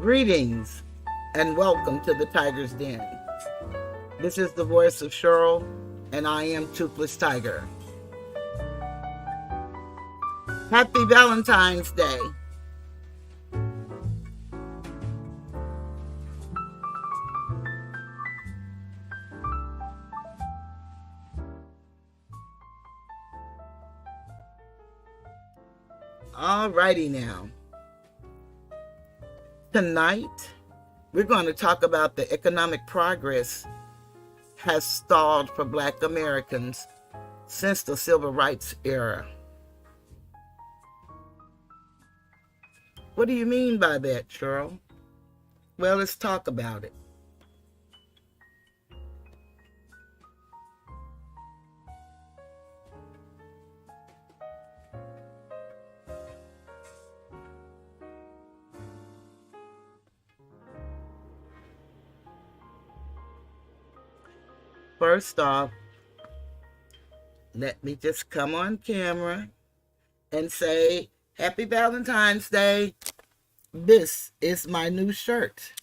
Greetings and welcome to the Tiger's Den. This is the voice of Cheryl, and I am Toothless Tiger. Happy Valentine's Day. Alrighty now. Tonight, we're going to talk about the economic progress has stalled for Black Americans since the Civil Rights era. What do you mean by that, Cheryl? Well, let's talk about it. First off, let me just come on camera and say, Happy Valentine's Day. This is my new shirt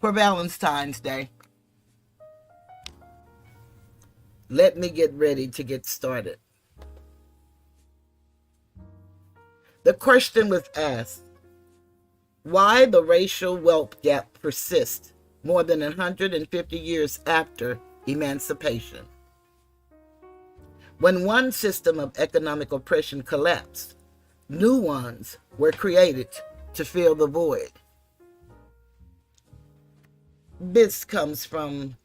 for Valentine's Day. Let me get ready to get started. The question was asked, why the racial wealth gap persists more than 150 years after emancipation. When one system of economic oppression collapsed, new ones were created to fill the void. This comes from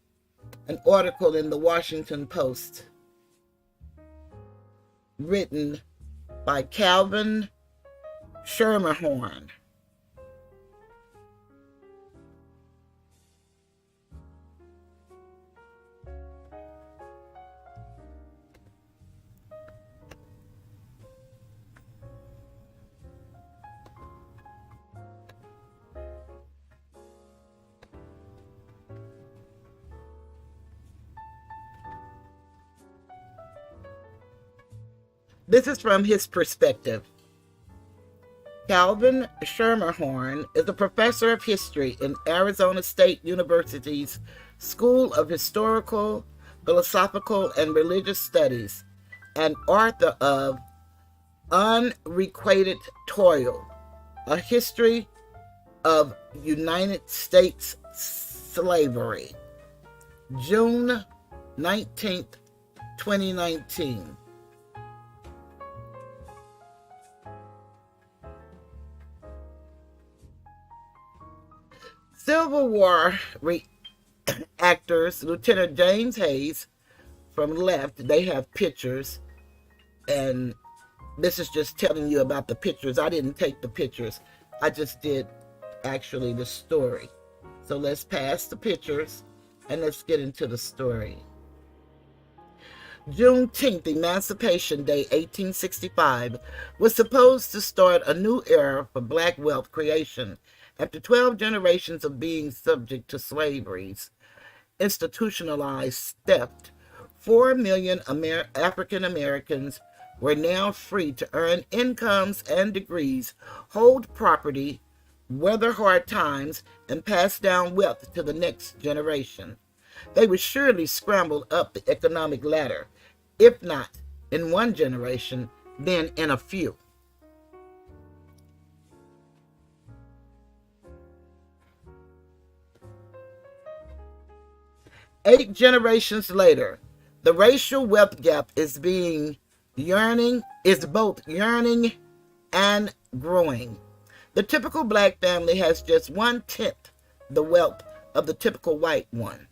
an article in the Washington Post written by Calvin Schermerhorn. This is from his perspective. Calvin Schermerhorn is a professor of history in Arizona State University's School of Historical, Philosophical, and Religious Studies, and author of Unrequited Toil, A History of United States Slavery, June 19th, 2019. Civil War actors, Lieutenant James Hayes from left, they have pictures, and this is just telling you about the pictures. I didn't take the pictures. I just did actually the story. So let's pass the pictures and let's get into the story. Juneteenth, Emancipation Day, 1865, was supposed to start a new era for Black wealth creation after 12 generations of being subject to slavery's institutionalized theft. 4 million African Americans were now free to earn incomes and degrees, hold property, weather hard times, and pass down wealth to the next generation. They would surely scramble up the economic ladder, if not in one generation, then in a few. Eight generations later, the racial wealth gap is both yearning and growing. The typical Black family has just 1/10 the wealth of the typical white one.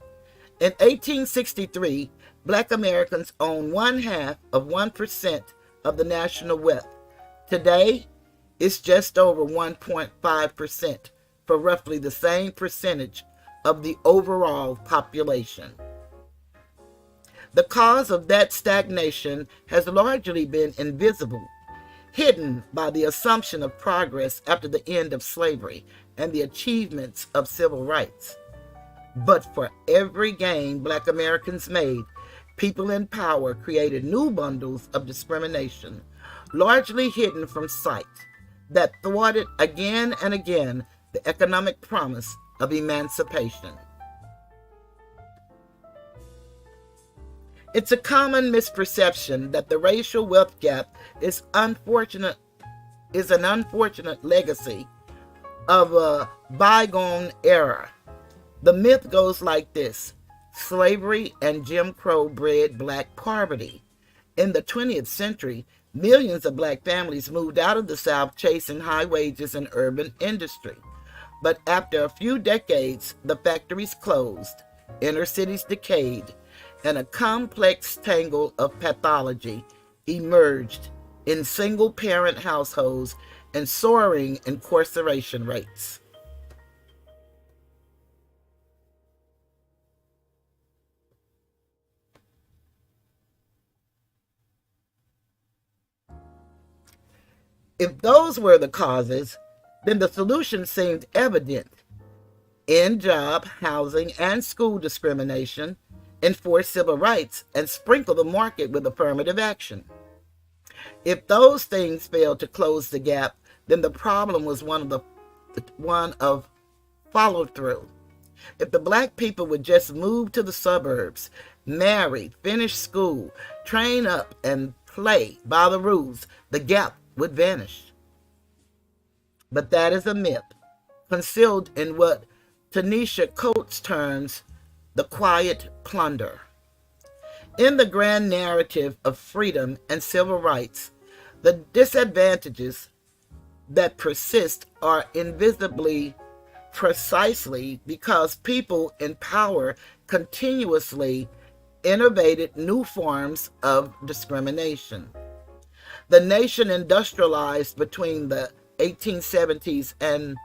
In 1863, Black Americans own 1/2 of 1% of the national wealth. Today, it's just over 1.5% for roughly the same percentage of the overall population. The cause of that stagnation has largely been invisible, hidden by the assumption of progress after the end of slavery and the achievements of civil rights. But for every gain Black Americans made, people in power created new bundles of discrimination, largely hidden from sight, that thwarted again and again the economic promise of emancipation. It's a common misperception that the racial wealth gap is an unfortunate legacy of a bygone era. The myth goes like this: slavery and Jim Crow bred black poverty. In the 20th century, millions of black families moved out of the South chasing high wages in urban industry. But after a few decades, the factories closed, inner cities decayed, and a complex tangle of pathology emerged in single-parent households and soaring incarceration rates. If those were the causes, then the solution seemed evident: end job, housing, and school discrimination, enforce civil rights, and sprinkle the market with affirmative action. If those things failed to close the gap, then the problem was one of follow through. If the black people would just move to the suburbs, marry, finish school, train up, and play by the rules, the gap would vanish. But that is a myth, concealed in what Tanisha Coates terms the quiet plunder. In the grand narrative of freedom and civil rights, the disadvantages that persist are invisibly precisely because people in power continuously innovated new forms of discrimination. The nation industrialized between the 1870s and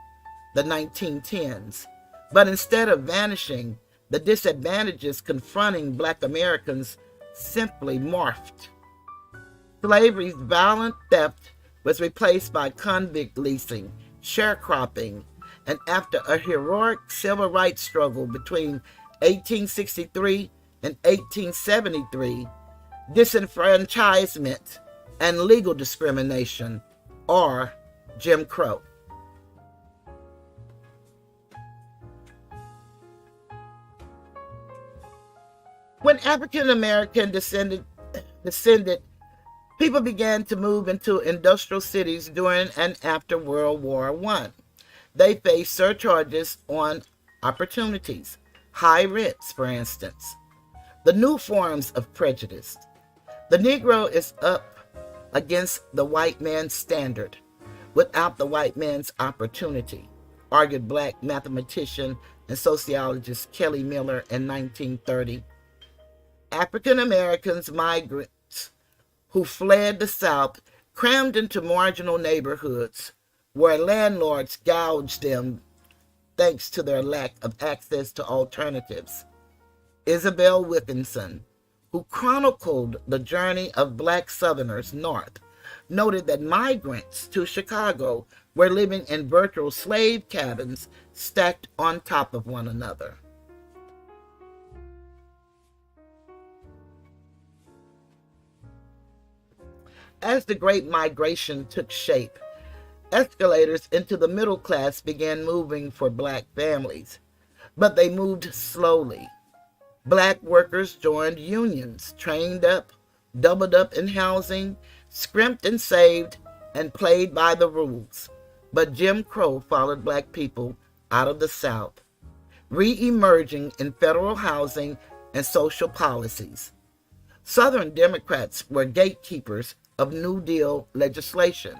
the 1910s, but instead of vanishing, the disadvantages confronting black Americans simply morphed. Slavery's violent theft was replaced by convict leasing, sharecropping, and after a heroic civil rights struggle between 1863 and 1873, disenfranchisement and legal discrimination, or Jim Crow. When African American descended, people began to move into industrial cities during and after World War I. They faced surcharges on opportunities, high rents, for instance, the new forms of prejudice. The Negro is up against the white man's standard without the white man's opportunity, argued black mathematician and sociologist Kelly Miller in 1930. African Americans, migrants who fled the South, crammed into marginal neighborhoods where landlords gouged them thanks to their lack of access to alternatives. Isabel Wilkinson, who chronicled the journey of black Southerners north, noted that migrants to Chicago were living in virtual slave cabins stacked on top of one another. As the Great Migration took shape, escalators into the middle class began moving for black families, but they moved slowly. Black workers joined unions, trained up, doubled up in housing, scrimped and saved, and played by the rules. But Jim Crow followed black people out of the South, re-emerging in federal housing and social policies. Southern Democrats were gatekeepers of New Deal legislation.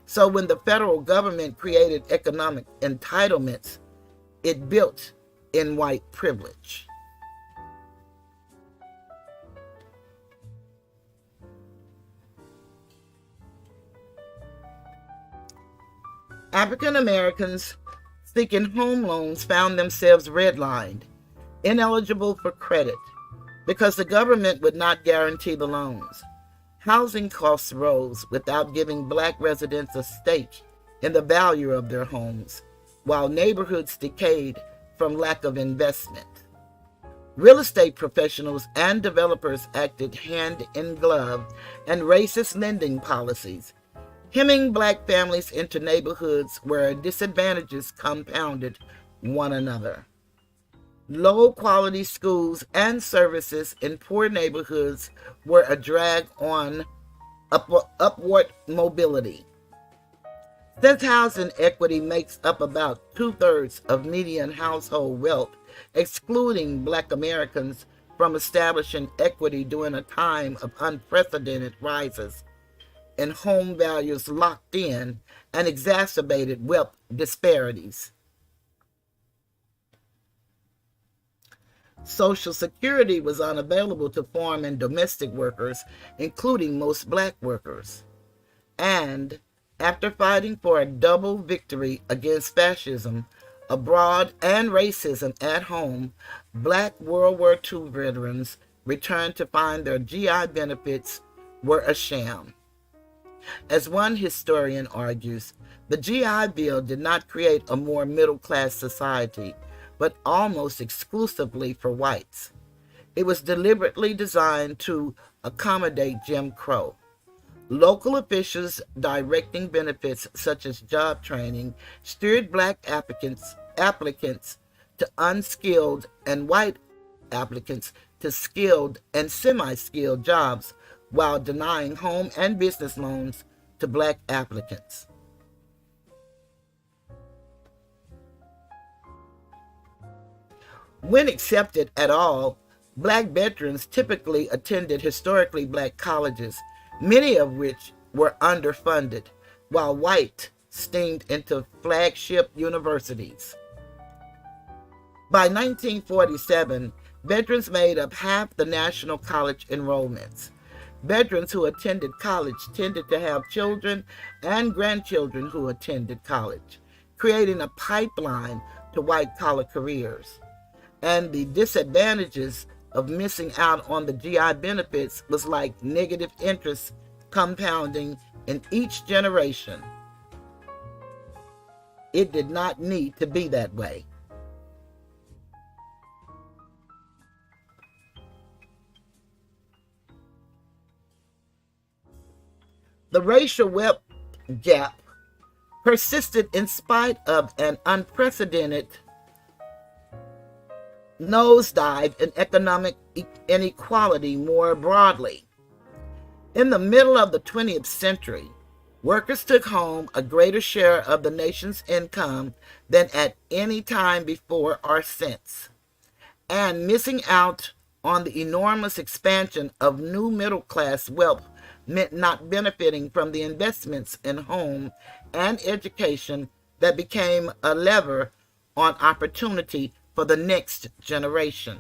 So when the federal government created economic entitlements, it built in white privilege. African Americans seeking home loans found themselves redlined, ineligible for credit, because the government would not guarantee the loans. Housing costs rose without giving black residents a stake in the value of their homes, while neighborhoods decayed from lack of investment. Real estate professionals and developers acted hand in glove, and racist lending policies, hemming black families into neighborhoods where disadvantages compounded one another. Low-quality schools and services in poor neighborhoods were a drag on upward mobility. Since housing equity makes up about two-thirds of median household wealth, excluding black Americans from establishing equity during a time of unprecedented rises in home values locked in and exacerbated wealth disparities. Social Security was unavailable to farm and domestic workers, including most black workers. And after fighting for a double victory against fascism abroad and racism at home, black World War II veterans returned to find their GI benefits were a sham. As one historian argues, the GI Bill did not create a more middle-class society, but almost exclusively for whites. It was deliberately designed to accommodate Jim Crow. Local officials directing benefits such as job training steered black applicants to unskilled and white applicants to skilled and semi-skilled jobs while denying home and business loans to black applicants. When accepted at all, black veterans typically attended historically black colleges, many of which were underfunded, while white steamed into flagship universities. By 1947, veterans made up half the national college enrollments. Veterans who attended college tended to have children and grandchildren who attended college, creating a pipeline to white-collar careers. And the disadvantages of missing out on the GI benefits was like negative interest compounding in each generation. It did not need to be that way. The racial wealth gap persisted in spite of an unprecedented nosedive in economic inequality more broadly. In the middle of the 20th century, workers took home a greater share of the nation's income than at any time before or since, and missing out on the enormous expansion of new middle-class wealth meant not benefiting from the investments in home and education that became a lever on opportunity for the next generation.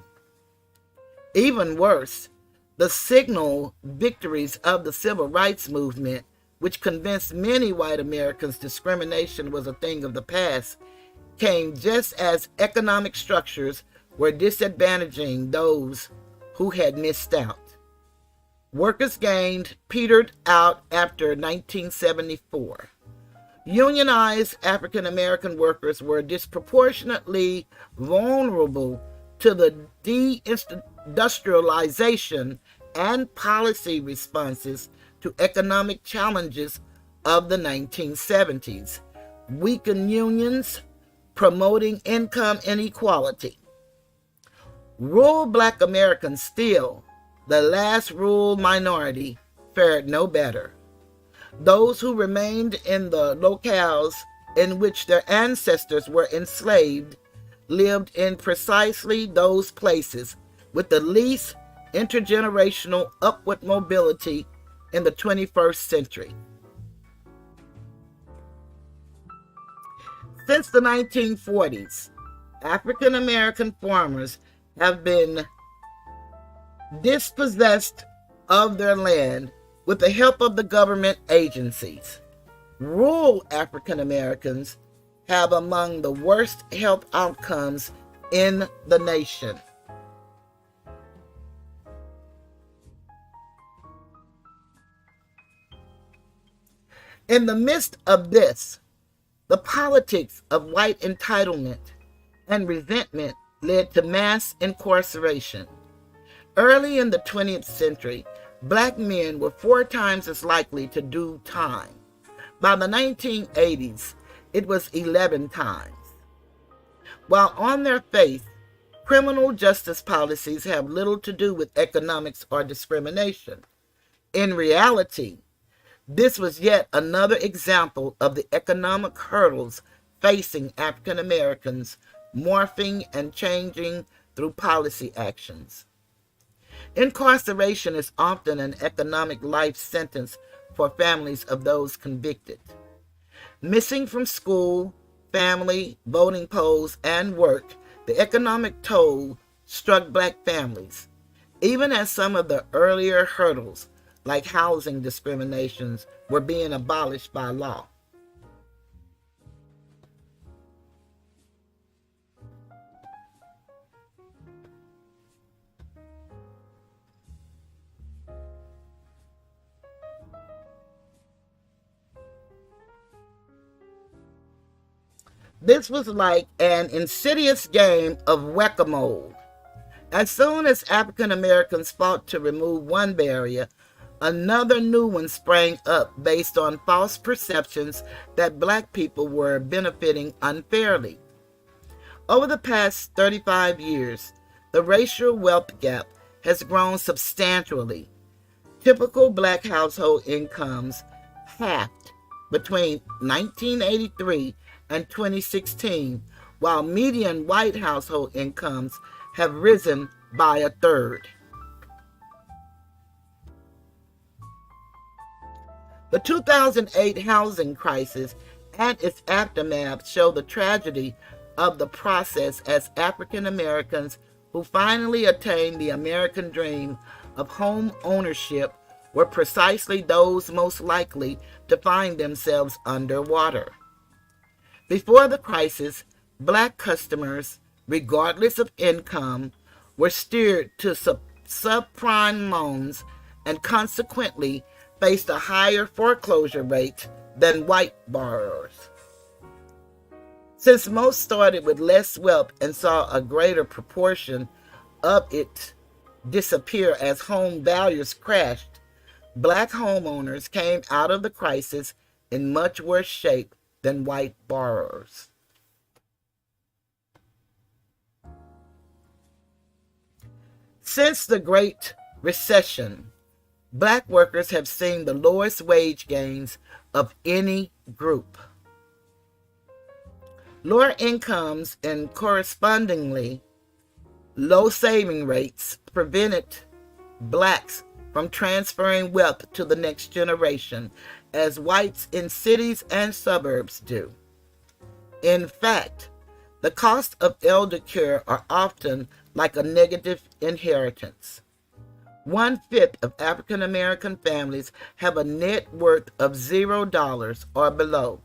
Even worse, the signal victories of the civil rights movement, which convinced many white Americans discrimination was a thing of the past, came just as economic structures were disadvantaging those who had missed out. Workers' gained petered out after 1974. Unionized African American workers were disproportionately vulnerable to the deindustrialization and policy responses to economic challenges of the 1970s, weakened unions, promoting income inequality. Rural black Americans, still the last rural minority, fared no better. Those who remained in the locales in which their ancestors were enslaved lived in precisely those places with the least intergenerational upward mobility in the 21st century. Since the 1940s, African American farmers have been dispossessed of their land with the help of the government agencies. Rural African Americans have among the worst health outcomes in the nation. In the midst of this, the politics of white entitlement and resentment led to mass incarceration. Early in the 20th century, black men were 4 times as likely to do time. By the 1980s, it was 11 times. While on their face, criminal justice policies have little to do with economics or discrimination. In reality, this was yet another example of the economic hurdles facing African Americans, morphing and changing through policy actions. Incarceration is often an economic life sentence for families of those convicted. Missing from school, family, voting polls, and work, the economic toll struck Black families, even as some of the earlier hurdles, like housing discriminations, were being abolished by law. This was like an insidious game of whack-a-mole. As soon as African Americans fought to remove one barrier, another new one sprang up based on false perceptions that Black people were benefiting unfairly. Over the past 35 years, the racial wealth gap has grown substantially. Typical Black household incomes halved between 1983 and 2016, while median white household incomes have risen by a third. The 2008 housing crisis and its aftermath show the tragedy of the process, as African Americans who finally attained the American dream of home ownership were precisely those most likely to find themselves underwater. Before the crisis, Black customers, regardless of income, were steered to subprime loans and consequently faced a higher foreclosure rate than white borrowers. Since most started with less wealth and saw a greater proportion of it disappear as home values crashed, Black homeowners came out of the crisis in much worse shape than white borrowers. Since the Great Recession, Black workers have seen the lowest wage gains of any group. Lower incomes and correspondingly low saving rates prevented Blacks from transferring wealth to the next generation, as whites in cities and suburbs do. In fact, the costs of elder care are often like a negative inheritance. 1/5 of African American families have a net worth of $0 or below.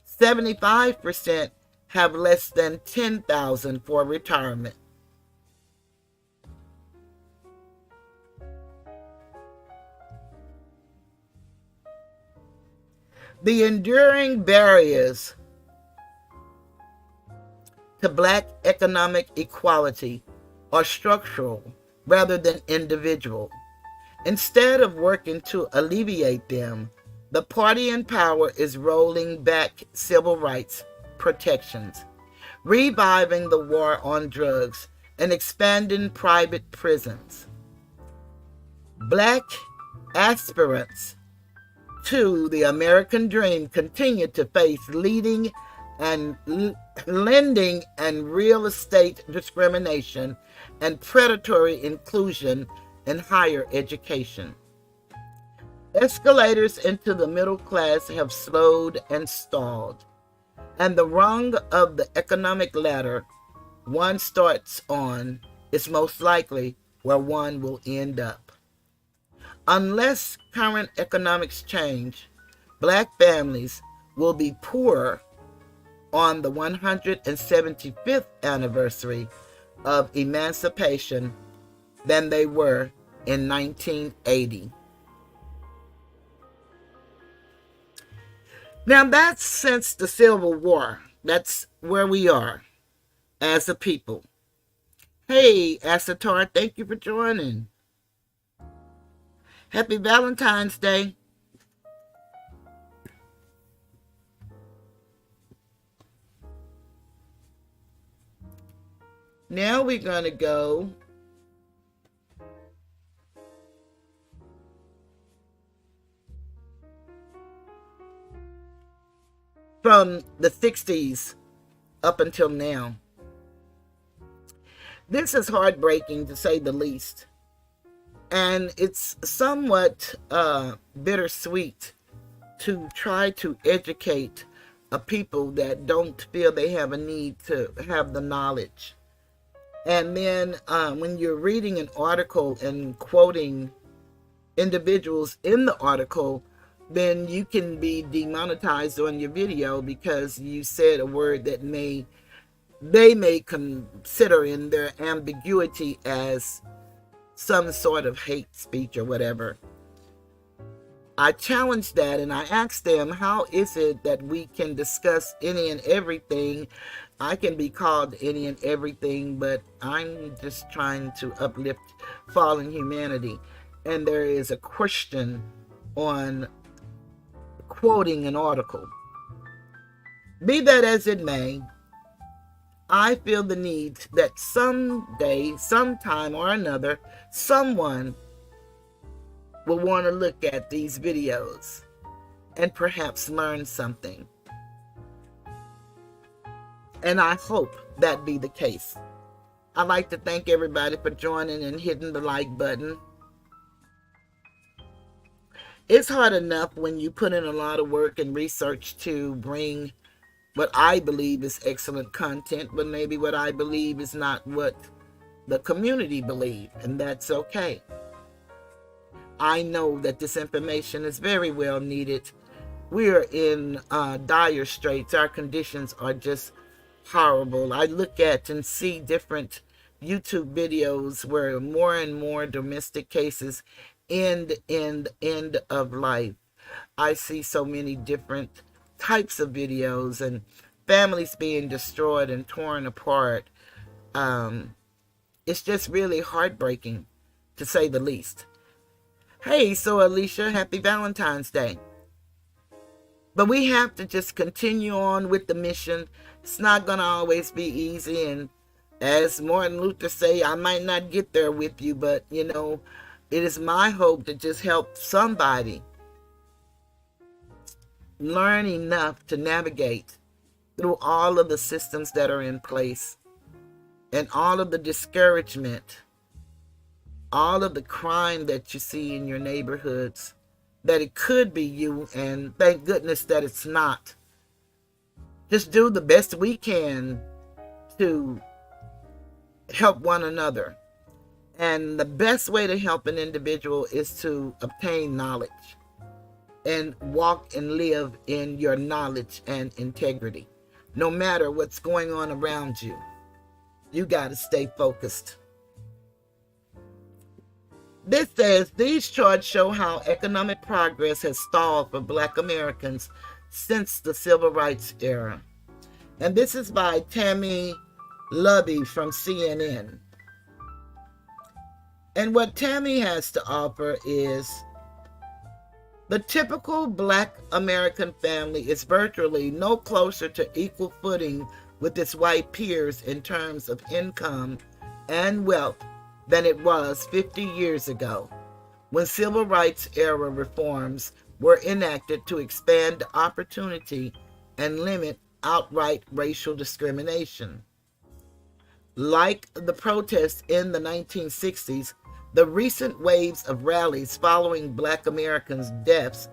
75% have less than $10,000 for retirement. The enduring barriers to Black economic equality are structural rather than individual. Instead of working to alleviate them, the party in power is rolling back civil rights protections, reviving the war on drugs, and expanding private prisons. Black aspirants to the American dream continue to face lending and real estate discrimination and predatory inclusion in higher education. Escalators into the middle class have slowed and stalled, and the rung of the economic ladder one starts on is most likely where one will end up. Unless current economics change, Black families will be poorer on the 175th anniversary of emancipation than they were in 1980. Now that's since the Civil War. That's where we are as a people. Hey, Asatar, thank you for joining. Happy Valentine's Day. Now we're going to go from the 60s up until now. This is heartbreaking, to say the least. And it's somewhat bittersweet to try to educate a people that don't feel they have a need to have the knowledge. And then when you're reading an article and quoting individuals in the article, then you can be demonetized on your video because you said a word that they may consider in their ambiguity as some sort of hate speech or whatever. I challenged that and I asked them, how is it that we can discuss any and everything? I can be called any and everything, but I'm just trying to uplift fallen humanity. And there is a question on quoting an article. Be that as it may, I feel the need that someday, sometime or another, someone will want to look at these videos and perhaps learn something. And I hope that be the case. I'd like to thank everybody for joining and hitting the like button. It's hard enough when you put in a lot of work and research to bring what I believe is excellent content, but maybe what I believe is not what the community believe, and that's okay. I know that this information is very well needed. We are in dire straits. Our conditions are just horrible. I look at and see different YouTube videos where more and more domestic cases end of life. I see so many different types of videos and families being destroyed and torn apart. It's just really heartbreaking, to say the least. Hey, so Alicia, happy Valentine's Day. But we have to just continue on with the mission. It's not going to always be easy. And as Martin Luther say, I might not get there with you, but, it is my hope to just help somebody learn enough to navigate through all of the systems that are in place and all of the discouragement, all of the crime that you see in your neighborhoods, that it could be you, and thank goodness that it's not. Just do the best we can to help one another. And the best way to help an individual is to obtain knowledge and walk and live in your knowledge and integrity. No matter what's going on around you, you got to stay focused. This says, these charts show how economic progress has stalled for Black Americans since the Civil Rights era. And this is by Tammy Lubby from CNN. And what Tammy has to offer is, the typical Black American family is virtually no closer to equal footing with its white peers in terms of income and wealth than it was 50 years ago, when civil rights era reforms were enacted to expand opportunity and limit outright racial discrimination. Like the protests in the 1960s, the recent waves of rallies following Black Americans' deaths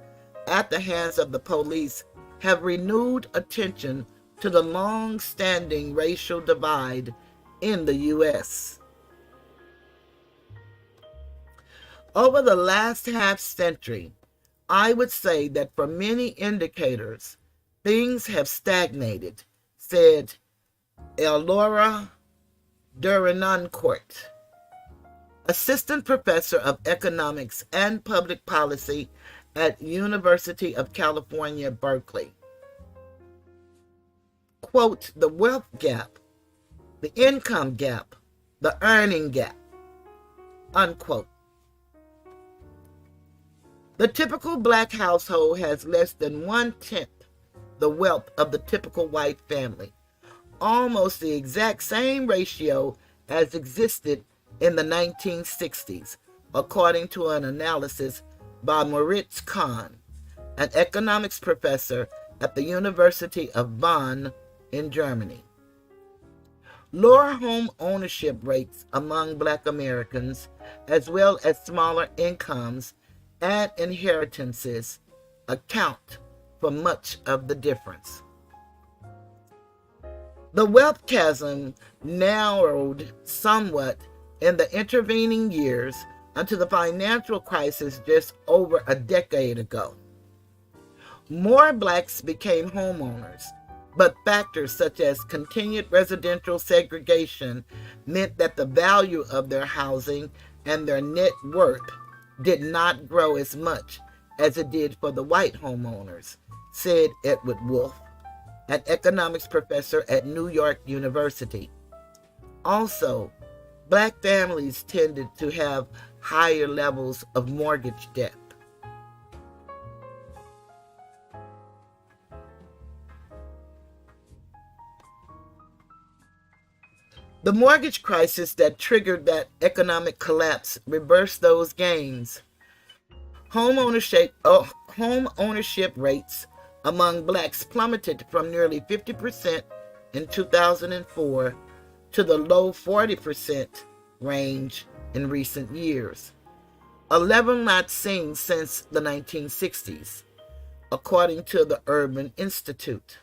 at the hands of the police have renewed attention to the long-standing racial divide in the U.S. Over the last half-century, I would say that for many indicators, things have stagnated, said Elora Duranoncourt, assistant professor of economics and public policy at University of California, Berkeley. Quote, the wealth gap, the income gap, the earning gap, unquote. The typical Black household has less than 1/10 the wealth of the typical white family. almost the exact same ratio as existed in the 1960s, according to an analysis by Moritz Kahn, an economics professor at the University of Bonn in Germany. Lower home ownership rates among Black Americans, as well as smaller incomes and inheritances, account for much of the difference. The wealth chasm narrowed somewhat in the intervening years until the financial crisis just over a decade ago. More Blacks became homeowners, but factors such as continued residential segregation meant that the value of their housing and their net worth did not grow as much as it did for the white homeowners, said Edward Wolfe, an economics professor at New York University. Also, Black families tended to have higher levels of mortgage debt. The mortgage crisis that triggered that economic collapse reversed those gains. Home ownership rates among Blacks plummeted from nearly 50% in 2004 to the low 40% range in recent years, a level not seen since the 1960s, according to the Urban Institute.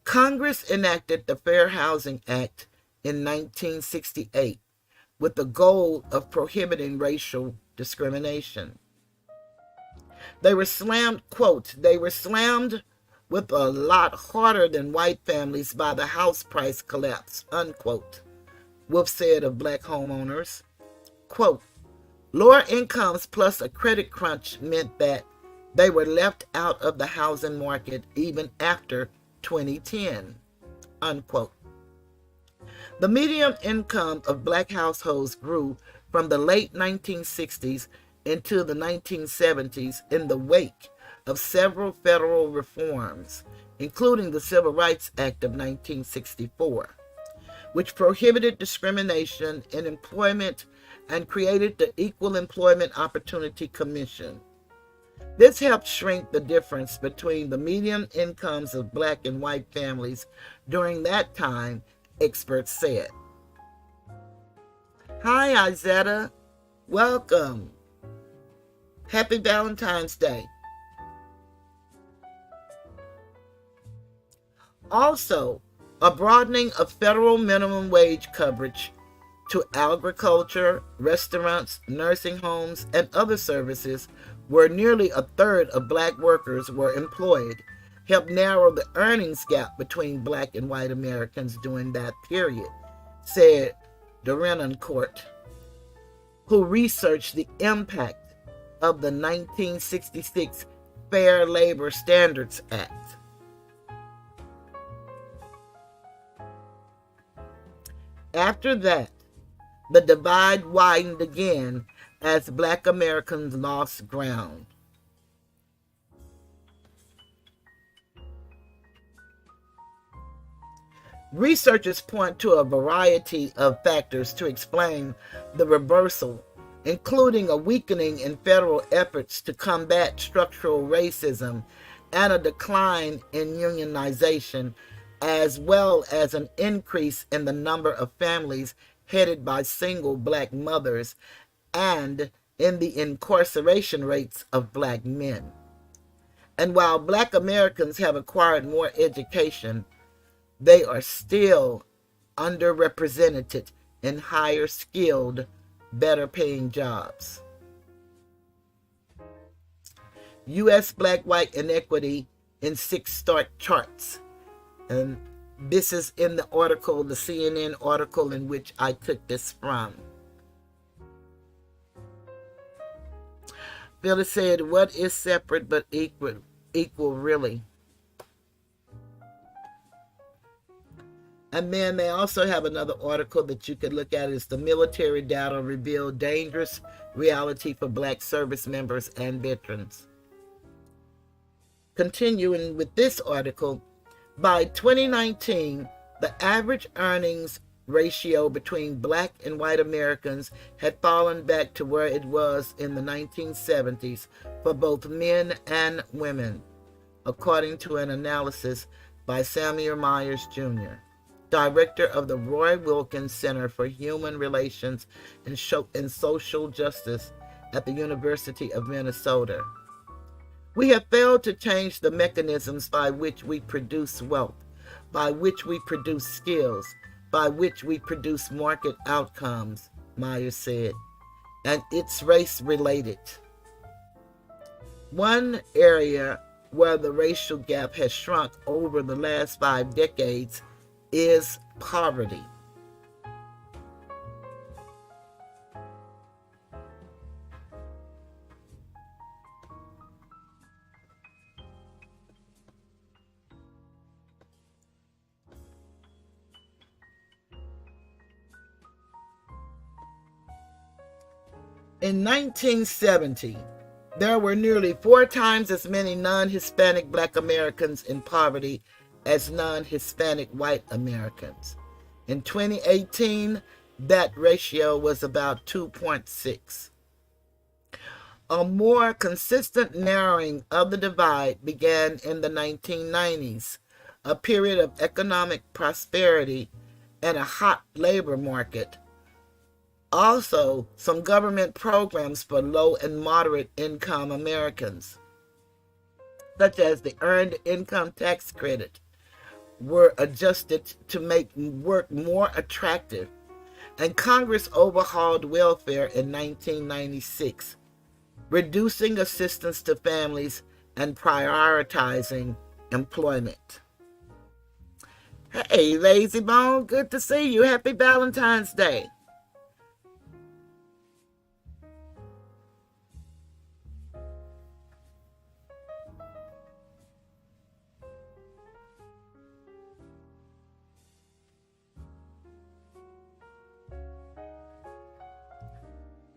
Congress enacted the Fair Housing Act in 1968 with the goal of prohibiting racial discrimination. They were slammed, quote, they were slammed with a lot harder than white families by the house price collapse, unquote, Wolfe said of Black homeowners. Quote, lower incomes plus a credit crunch meant that they were left out of the housing market even after 2010, unquote. The median income of Black households grew from the late 1960s into the 1970s in the wake of several federal reforms, including the Civil Rights Act of 1964, which prohibited discrimination in employment and created the Equal Employment Opportunity Commission. This helped shrink the difference between the median incomes of Black and white families during that time, experts said. Hi, Izetta. Welcome. Happy Valentine's Day. Also, a broadening of federal minimum wage coverage to agriculture, restaurants, nursing homes, and other services where nearly a third of Black workers were employed helped narrow the earnings gap between Black and white Americans during that period, said Derenoncourt, who researched the impact of the 1966 Fair Labor Standards Act. After that, the divide widened again as Black Americans lost ground. Researchers point to a variety of factors to explain the reversal, including a weakening in federal efforts to combat structural racism and a decline in unionization, as well as an increase in the number of families headed by single Black mothers and in the incarceration rates of Black men. And while Black Americans have acquired more education, they are still underrepresented in higher skilled, better paying jobs. U.S. Black-white inequity in 6 stark charts. And this is in the article, the CNN article in which I took this from. Phyllis said, what is separate but equal really? And then they also have another article that you can look at. Is the military data reveal dangerous reality for Black service members and veterans. Continuing with this article, by 2019, The average earnings ratio between black and white Americans had fallen back to where it was in the 1970s for both men and women, according to an analysis by Samuel Myers Jr., director of the Roy Wilkins Center for Human Relations and Social Justice at the University of Minnesota. We have failed to change the mechanisms by which we produce wealth, by which we produce skills, by which we produce market outcomes, Myers said, and it's race-related. One area where the racial gap has shrunk over the last 5 decades is poverty. In 1970, there were nearly 4 times as many non-Hispanic black Americans in poverty as non-Hispanic white Americans. In 2018, that ratio was about 2.6. A more consistent narrowing of the divide began in the 1990s, a period of economic prosperity and a hot labor market. Also, some government programs for low and moderate income Americans, such as the Earned Income Tax Credit, were adjusted to make work more attractive, and Congress overhauled welfare in 1996, reducing assistance to families and prioritizing employment. Hey, Lazy Bone, good to see you. Happy Valentine's Day.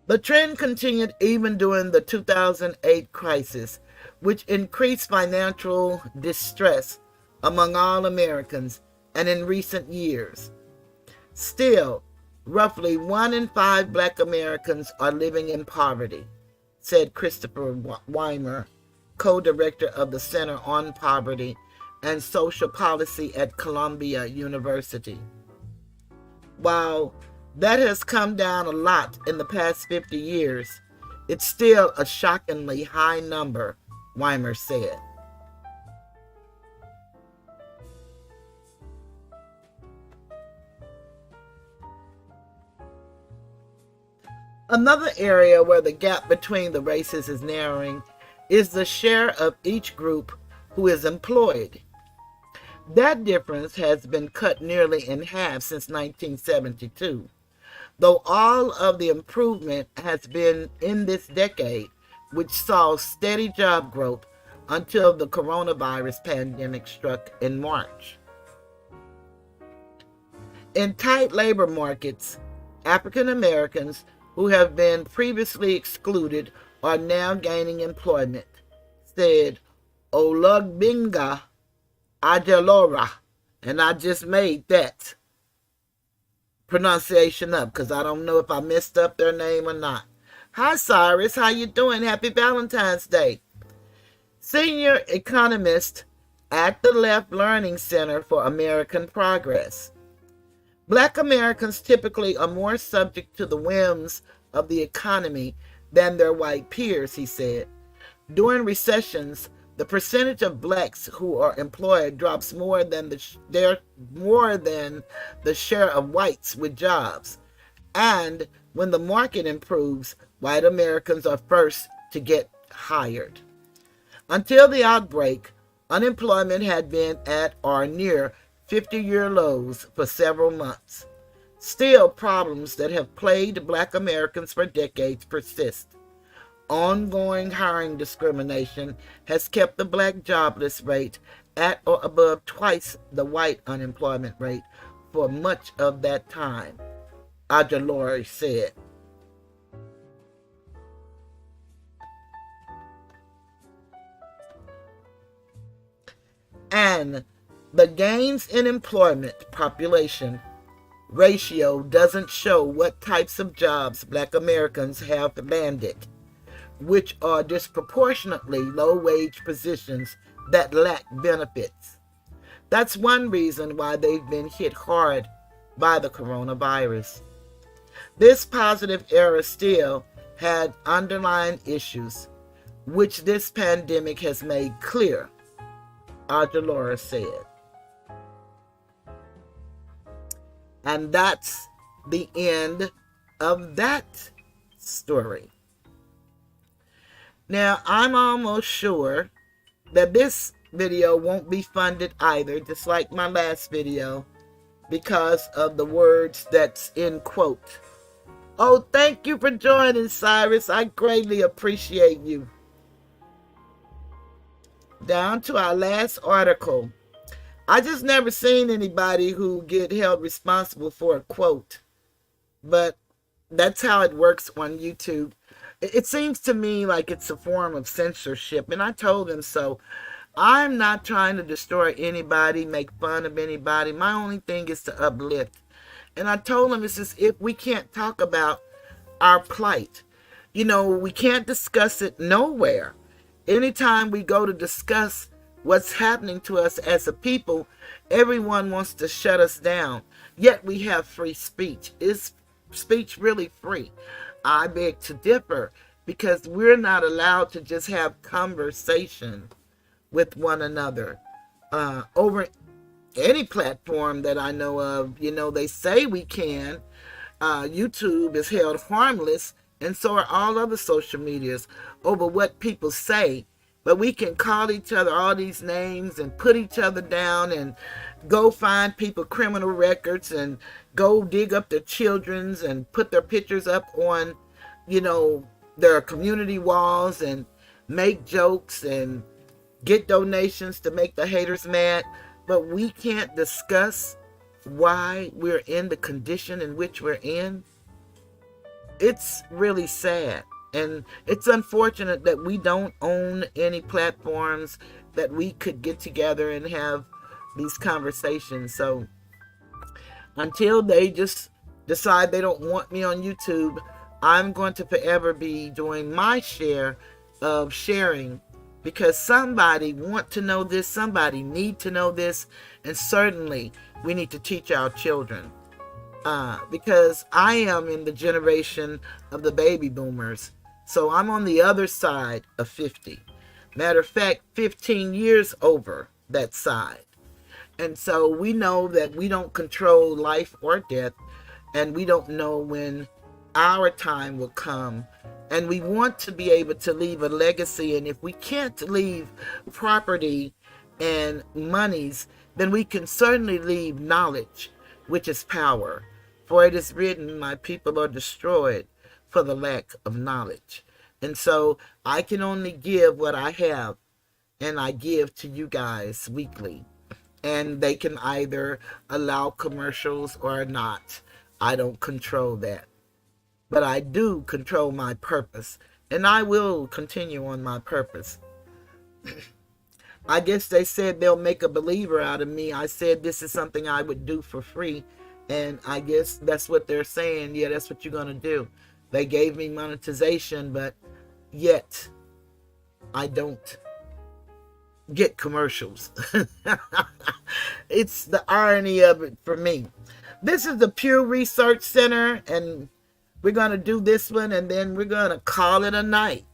The trend continued even during the 2008 crisis, which increased financial distress among all Americans and in recent years. Still, roughly 1 in 5 black Americans are living in poverty, said Christopher Weimer, co-director of the Center on Poverty and Social Policy at Columbia University. While that has come down a lot in the past 50 years, it's still a shockingly high number, Weimer said. Another area where the gap between the races is narrowing is the share of each group who is employed. That difference has been cut nearly in half since 1972. Though all of the improvement has been in this decade, which saw steady job growth until the coronavirus pandemic struck in March. In tight labor markets, African Americans who have been previously excluded are now gaining employment, said Olugbinga Adelora, and I just made that pronunciation up because I don't know if I messed up their name or not. Hi Cyrus, how you doing? Happy Valentine's Day. Senior economist at the Left Learning Center for American Progress. Black Americans typically are more subject to the whims of the economy than their white peers, he said. During recessions, the percentage of blacks who are employed drops more than the share of whites with jobs. And when the market improves, white Americans are first to get hired. Until the outbreak, unemployment had been at or near 50-year lows for several months. Still, problems that have plagued black Americans for decades persist. Ongoing hiring discrimination has kept the black jobless rate at or above twice the white unemployment rate for much of that time, Adelori said. And The gains in employment population ratio doesn't show what types of jobs Black Americans have landed, which are disproportionately low-wage positions that lack benefits. That's one reason why they've been hit hard by the coronavirus. This positive era still had underlying issues, which this pandemic has made clear, Dolores said. And that's the end of that story. Now, I'm almost sure that this video won't be funded either, just like my last video, because of the words that's in quote. Oh, thank you for joining, Cyrus. I greatly appreciate you. Down to our last article. I just never seen anybody who get held responsible for a quote, but that's how it works on YouTube. It seems to me like it's a form of censorship, and I told him so. I'm not trying to destroy anybody, make fun of anybody. My only thing is to uplift. And I told him, it's as if we can't talk about our plight. You know, we can't discuss it nowhere. Anytime we go to discuss what's happening to us as a people, everyone wants to shut us down. Yet we have free speech. Is speech really free? I beg to differ, because we're not allowed to just have conversation with one another over any platform that I know of. You know, they say we can. YouTube is held harmless, and so are all other social medias, over what people say. But we can call each other all these names and put each other down and go find people criminal records and go dig up their children's and put their pictures up on, you know, their community walls and make jokes and get donations to make the haters mad. But we can't discuss why we're in the condition in which we're in. It's really sad. And it's unfortunate that we don't own any platforms that we could get together and have these conversations. So until they just decide they don't want me on YouTube, I'm going to forever be doing my share of sharing, because somebody want to know this, somebody need to know this, and certainly we need to teach our children. Because I am in the generation of the baby boomers. So I'm on the other side of 50. Matter of fact, 15 years over that side. And so we know that we don't control life or death, and we don't know when our time will come. And we want to be able to leave a legacy. And if we can't leave property and monies, then we can certainly leave knowledge, which is power. For it is written, my people are destroyed for the lack of knowledge. And so I can only give what I have, and I give to you guys weekly. And they can either allow commercials or not. I don't control that. But I do control my purpose, and I will continue on my purpose. I guess they said they'll make a believer out of me. I said this is something I would do for free, and I guess that's what they're saying. Yeah, that's what you're going to do. They gave me monetization, but yet I don't get commercials. It's the irony of it for me. This is the Pew Research Center, and we're going to do this one, and then we're going to call it a night.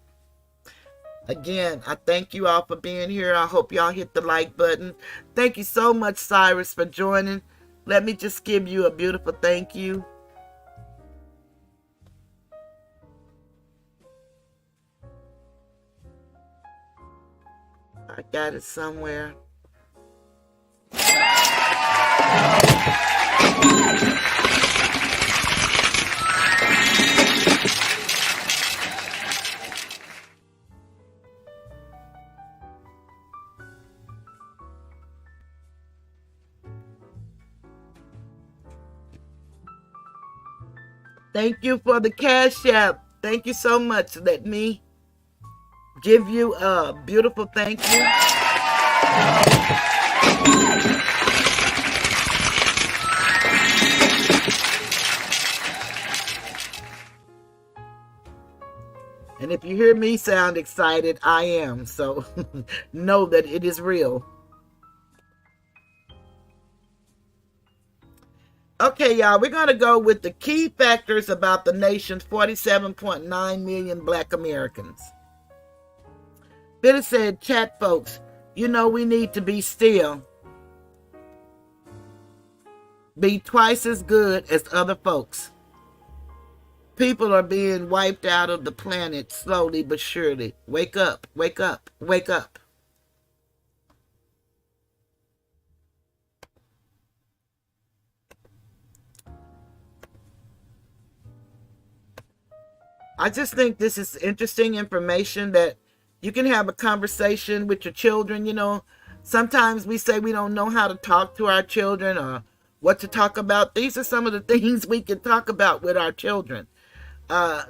Again, I thank you all for being here. I hope y'all hit the like button. Thank you so much, Cyrus, for joining. Let me just give you a beautiful thank you. I got it somewhere. Thank you for the Cash App. Thank you so much. Let me give you a beautiful thank you. And if you hear me sound excited, I am. So know that it is real. Okay, y'all, we're going to go with the key factors about the nation's 47.9 million black Americans. Billy said, chat folks, you know we need to be still. Be twice as good as other folks. People are being wiped out of the planet slowly but surely. Wake up, wake up, wake up. I just think this is interesting information that you can have a conversation with your children. You know, sometimes we say we don't know how to talk to our children or what to talk about. These are some of the things we can talk about with our children.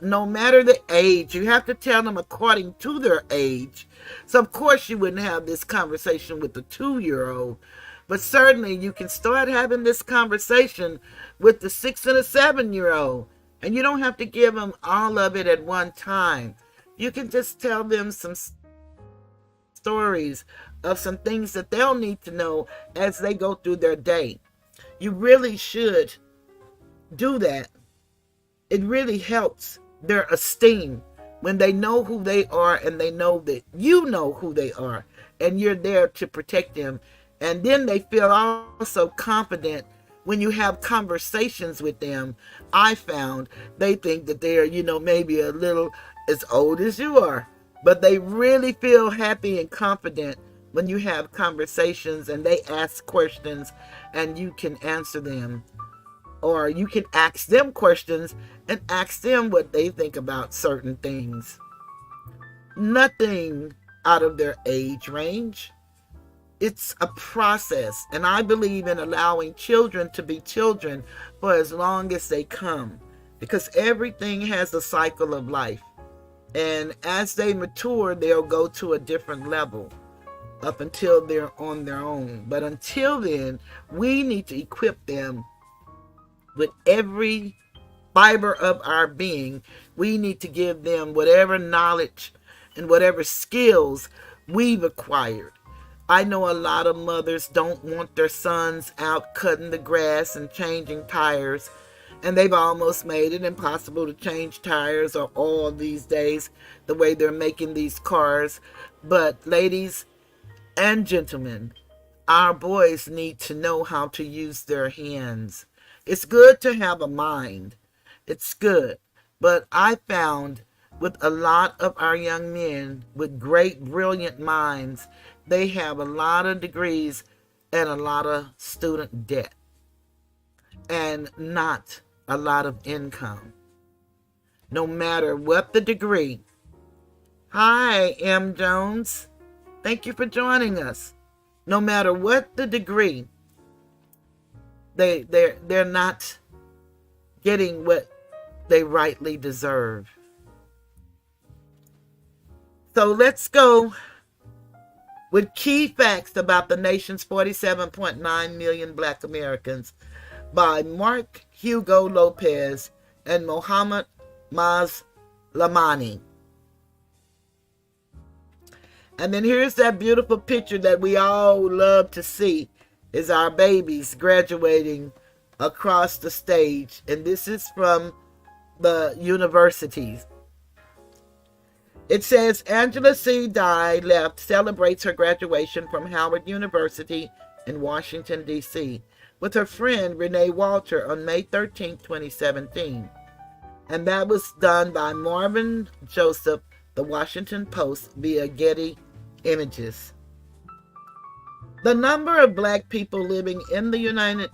No matter the age, you have to tell them according to their age. So, of course, you wouldn't have this conversation with the 2-year-old, but certainly you can start having this conversation with the 6 and a 7-year-old, and you don't have to give them all of it at one time. You can just tell them some stories of some things that they'll need to know as they go through their day. You really should do that. It really helps their esteem when they know who they are and they know that you know who they are and you're there to protect them. And then they feel also confident when you have conversations with them. I found they think that they're, maybe a little as old as you are, but they really feel happy and confident when you have conversations and they ask questions and you can answer them. Or you can ask them questions and ask them what they think about certain things. Nothing out of their age range. It's a process. And I believe in allowing children to be children for as long as they come. Because everything has a cycle of life. And as they mature, they'll go to a different level up until they're on their own. But until then, we need to equip them with every fiber of our being. We need to give them whatever knowledge and whatever skills we've acquired. I know a lot of mothers don't want their sons out cutting the grass and changing tires, and they've almost made it impossible to change tires or oil these days, the way they're making these cars. But ladies and gentlemen, our boys need to know how to use their hands. It's good to have a mind. It's good. But I found with a lot of our young men with great, brilliant minds, they have a lot of degrees and a lot of student debt and not a lot of income. No matter what the degree. Hi, M. Jones. Thank you for joining us. No matter what the degree, they're not getting what they rightly deserve. So let's go with key facts about the nation's 47.9 million black Americans by Mark Hugo Lopez and Mohammed Mazlamani. And then here's that beautiful picture that we all love to see, is our babies graduating across the stage. And this is from the universities. It says, Angela C. Dye Left celebrates her graduation from Howard University in Washington, D.C. with her friend Renee Walter on May 13, 2017. And that was done by Marvin Joseph, The Washington Post, via Getty Images. The number of black people living in the United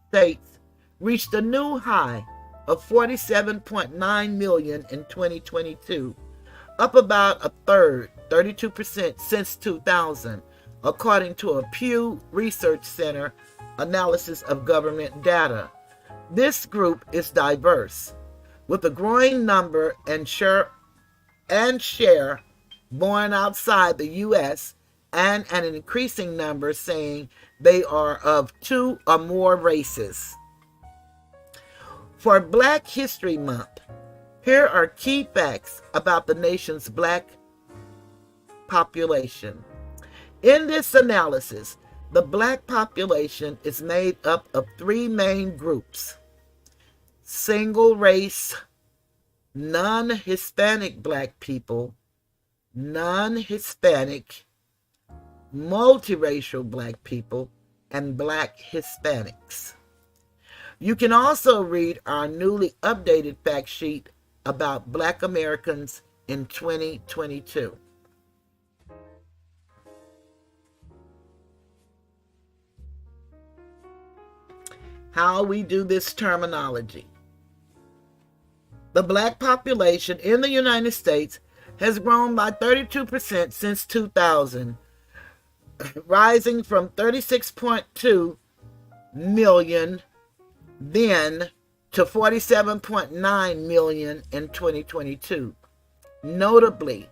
States reached a new high of 47.9 million in 2022, up about a third, 32% since 2000, according to a Pew Research Center analysis of government data. This group is diverse, with a growing number and share born outside the U.S. and an increasing number saying they are of 2 or more races. For Black History Month, here are key facts about the nation's Black population. In this analysis, the Black population is made up of 3 main groups: single race, non-Hispanic Black people, non-Hispanic, multiracial Black people, and Black Hispanics. You can also read our newly updated fact sheet about Black Americans in 2022. How we do this terminology. The Black population in the United States has grown by 32% since 2000, rising from 36.2 million then to 47.9 million in 2022. Notably,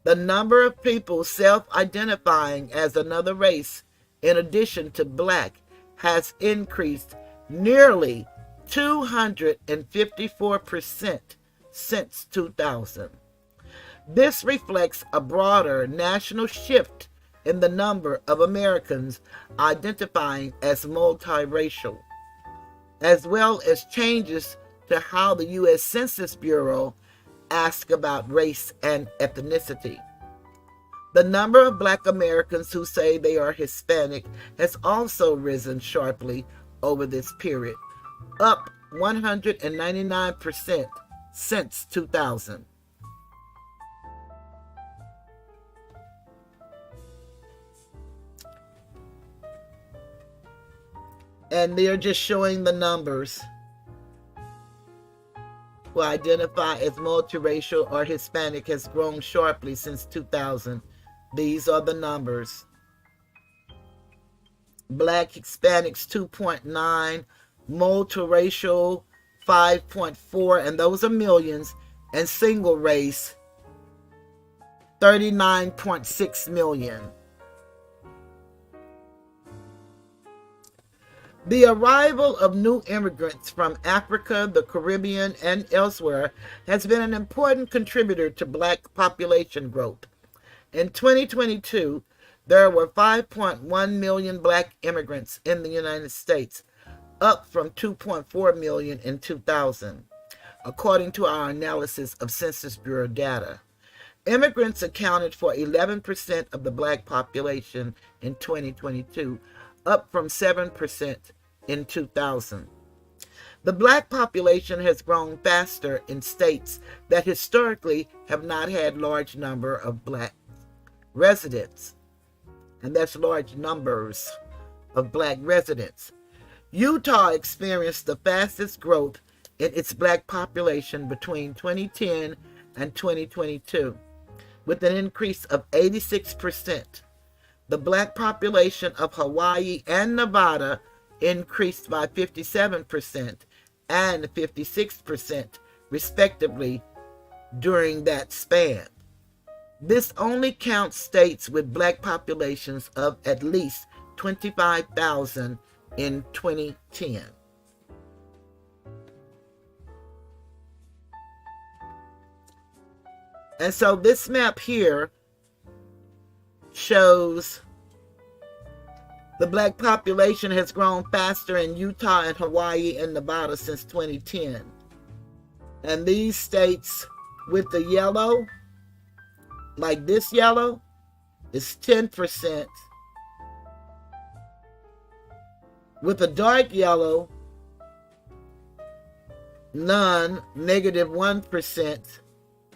the number of people self-identifying as another race in addition to Black has increased nearly 254% since 2000. This reflects a broader national shift in the number of Americans identifying as multiracial, as well as changes to how the U.S. Census Bureau asks about race and ethnicity. The number of Black Americans who say they are Hispanic has also risen sharply over this period, up 199% since 2000. And they're just showing the numbers who identify as multiracial or Hispanic has grown sharply since 2000. These are the numbers. Black Hispanics 2.9, multiracial 5.4, and those are millions, and single race 39.6 million. The arrival of new immigrants from Africa, the Caribbean, and elsewhere has been an important contributor to Black population growth. In 2022, there were 5.1 million Black immigrants in the United States, up from 2.4 million in 2000, according to our analysis of Census Bureau data. Immigrants accounted for 11% of the Black population in 2022, up from 7% in 2000. The Black population has grown faster in states that historically have not had large number of Black residents, and that's large numbers of Black residents. Utah experienced the fastest growth in its Black population between 2010 and 2022, with an increase of 86%. The Black population of Hawaii and Nevada increased by 57% and 56%, respectively, during that span. This only counts states with Black populations of at least 25,000 in 2010. And so this map here shows the Black population has grown faster in Utah and Hawaii and Nevada since 2010. And these states with the yellow, like this yellow, is 10%. With the dark yellow, none, -1%.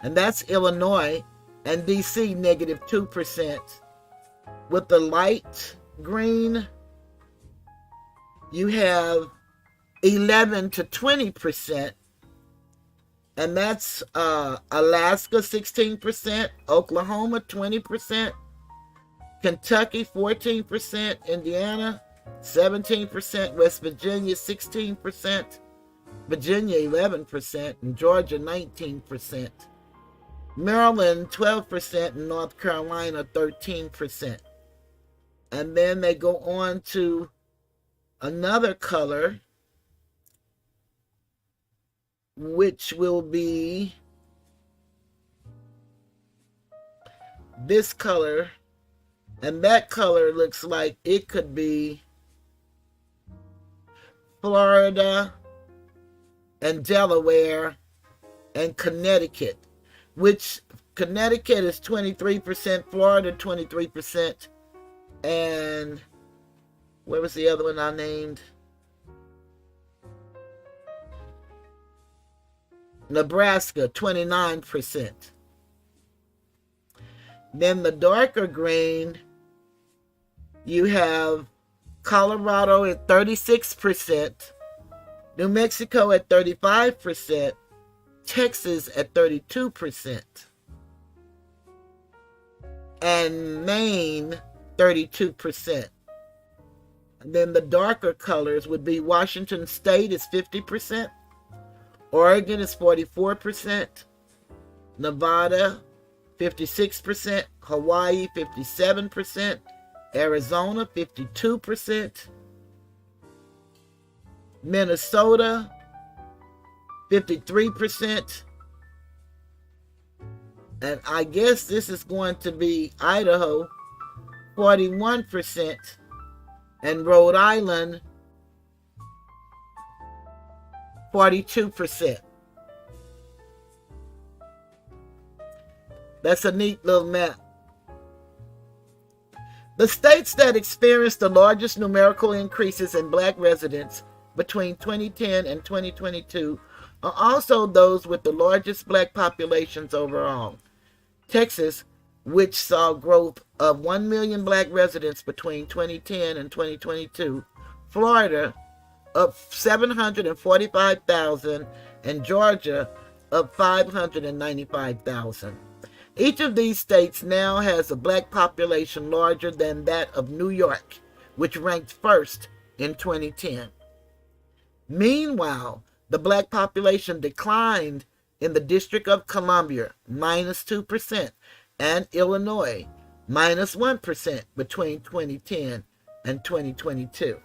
And that's Illinois, and DC, -2%. With the light green, you have 11 to 20%, and that's Alaska 16%, Oklahoma 20%, Kentucky 14%, Indiana 17%, West Virginia 16%, Virginia 11%, and Georgia 19%. Maryland 12%, and North Carolina 13%. And then they go on to another color, which will be this color. And that color looks like it could be Florida and Delaware and Connecticut, which Connecticut is 23%, Florida 23%, and where was the other one I named? Nebraska, 29%. Then the darker green, you have Colorado at 36%, New Mexico at 35%, Texas at 32%, and Maine 32%. And then the darker colors would be Washington State is 50%, Oregon is 44%, Nevada 56%, Hawaii 57%, Arizona 52%, Minnesota 53%, and I guess this is going to be Idaho 41%, and Rhode Island 42%. That's a neat little map. The states that experienced the largest numerical increases in black residents between 2010 and 2022 are also those with the largest black populations overall. Texas, which saw growth of 1 million black residents between 2010 and 2022, Florida, up 745,000, and Georgia, up 595,000. Each of these states now has a black population larger than that of New York, which ranked first in 2010. Meanwhile, the black population declined in the District of Columbia, -2%, and Illinois, -1% between 2010 and 2022.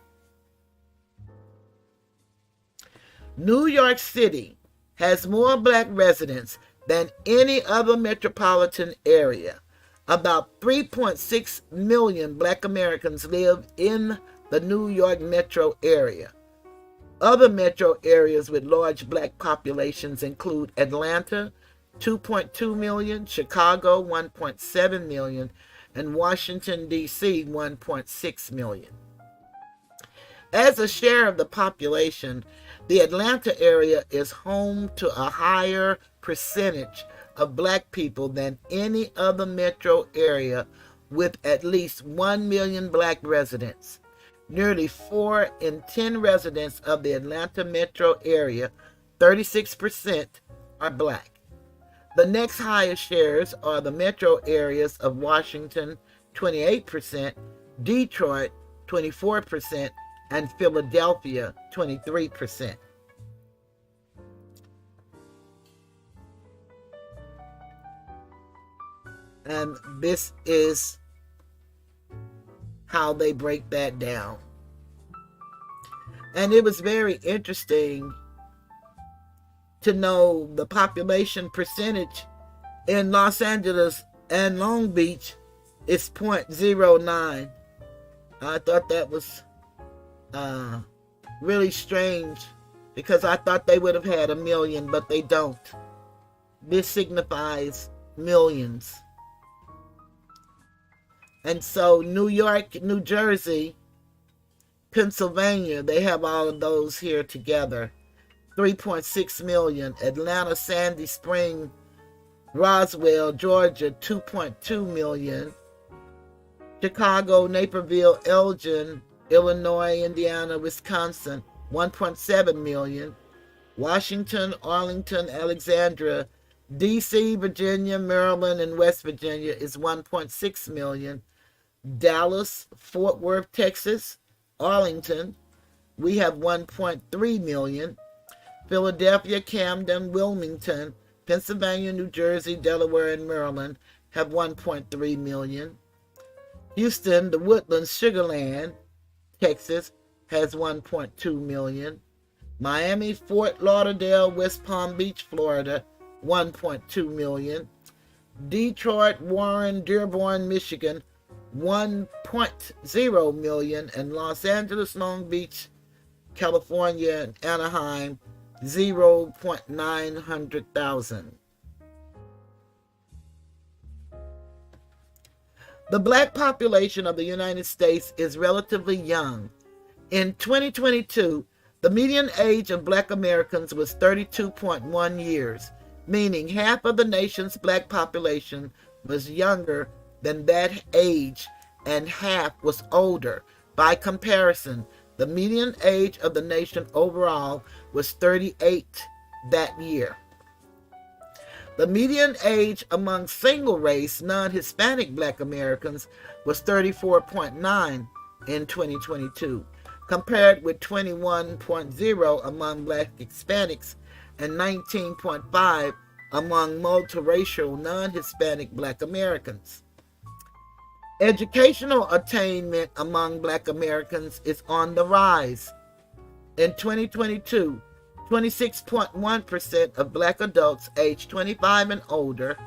New York City has more black residents than any other metropolitan area. About 3.6 million black Americans live in the New York metro area. Other metro areas with large black populations include Atlanta, 2.2 million, Chicago, 1.7 million, and Washington, D.C., 1.6 million. As a share of the population, the Atlanta area is home to a higher percentage of black people than any other metro area with at least 1 million black residents. Nearly 4 in 10 residents of the Atlanta metro area, 36%, are black. The next highest shares are the metro areas of Washington, 28%, Detroit, 24%, and Philadelphia, 23%. And this is how they break that down. And it was very interesting to know the population percentage in Los Angeles and Long Beach is 0.09. I thought that was really strange because I thought they would have had 1 million, but they don't. This signifies millions. And so New York, New Jersey, Pennsylvania, they have all of those here together. 3.6 million. Atlanta, Sandy Spring, Roswell, Georgia, 2.2 million. Chicago, Naperville, Elgin, Illinois, Indiana, Wisconsin, 1.7 million. Washington, Arlington, Alexandria, D.C., Virginia, Maryland, and West Virginia is 1.6 million. Dallas, Fort Worth, Texas, Arlington, we have 1.3 million. Philadelphia, Camden, Wilmington, Pennsylvania, New Jersey, Delaware, and Maryland have 1.3 million. Houston, the Woodlands Sugarland, Texas, has 1.2 million. Miami, Fort Lauderdale, West Palm Beach, Florida, 1.2 million. Detroit, Warren, Dearborn, Michigan, 1.0 million. And Los Angeles, Long Beach, California, and Anaheim, 0.900,000. The black population of the United States is relatively young. In 2022, the median age of black Americans was 32.1 years, meaning half of the nation's black population was younger than that age and half was older. By comparison, the median age of the nation overall was 38 that year. The median age among single-race, non-Hispanic black Americans was 34.9 in 2022, compared with 21.0 among black Hispanics and 19.5 among multiracial, non-Hispanic black Americans. Educational attainment among black Americans is on the rise. In 2022, 26.1% of black adults aged 25 and older,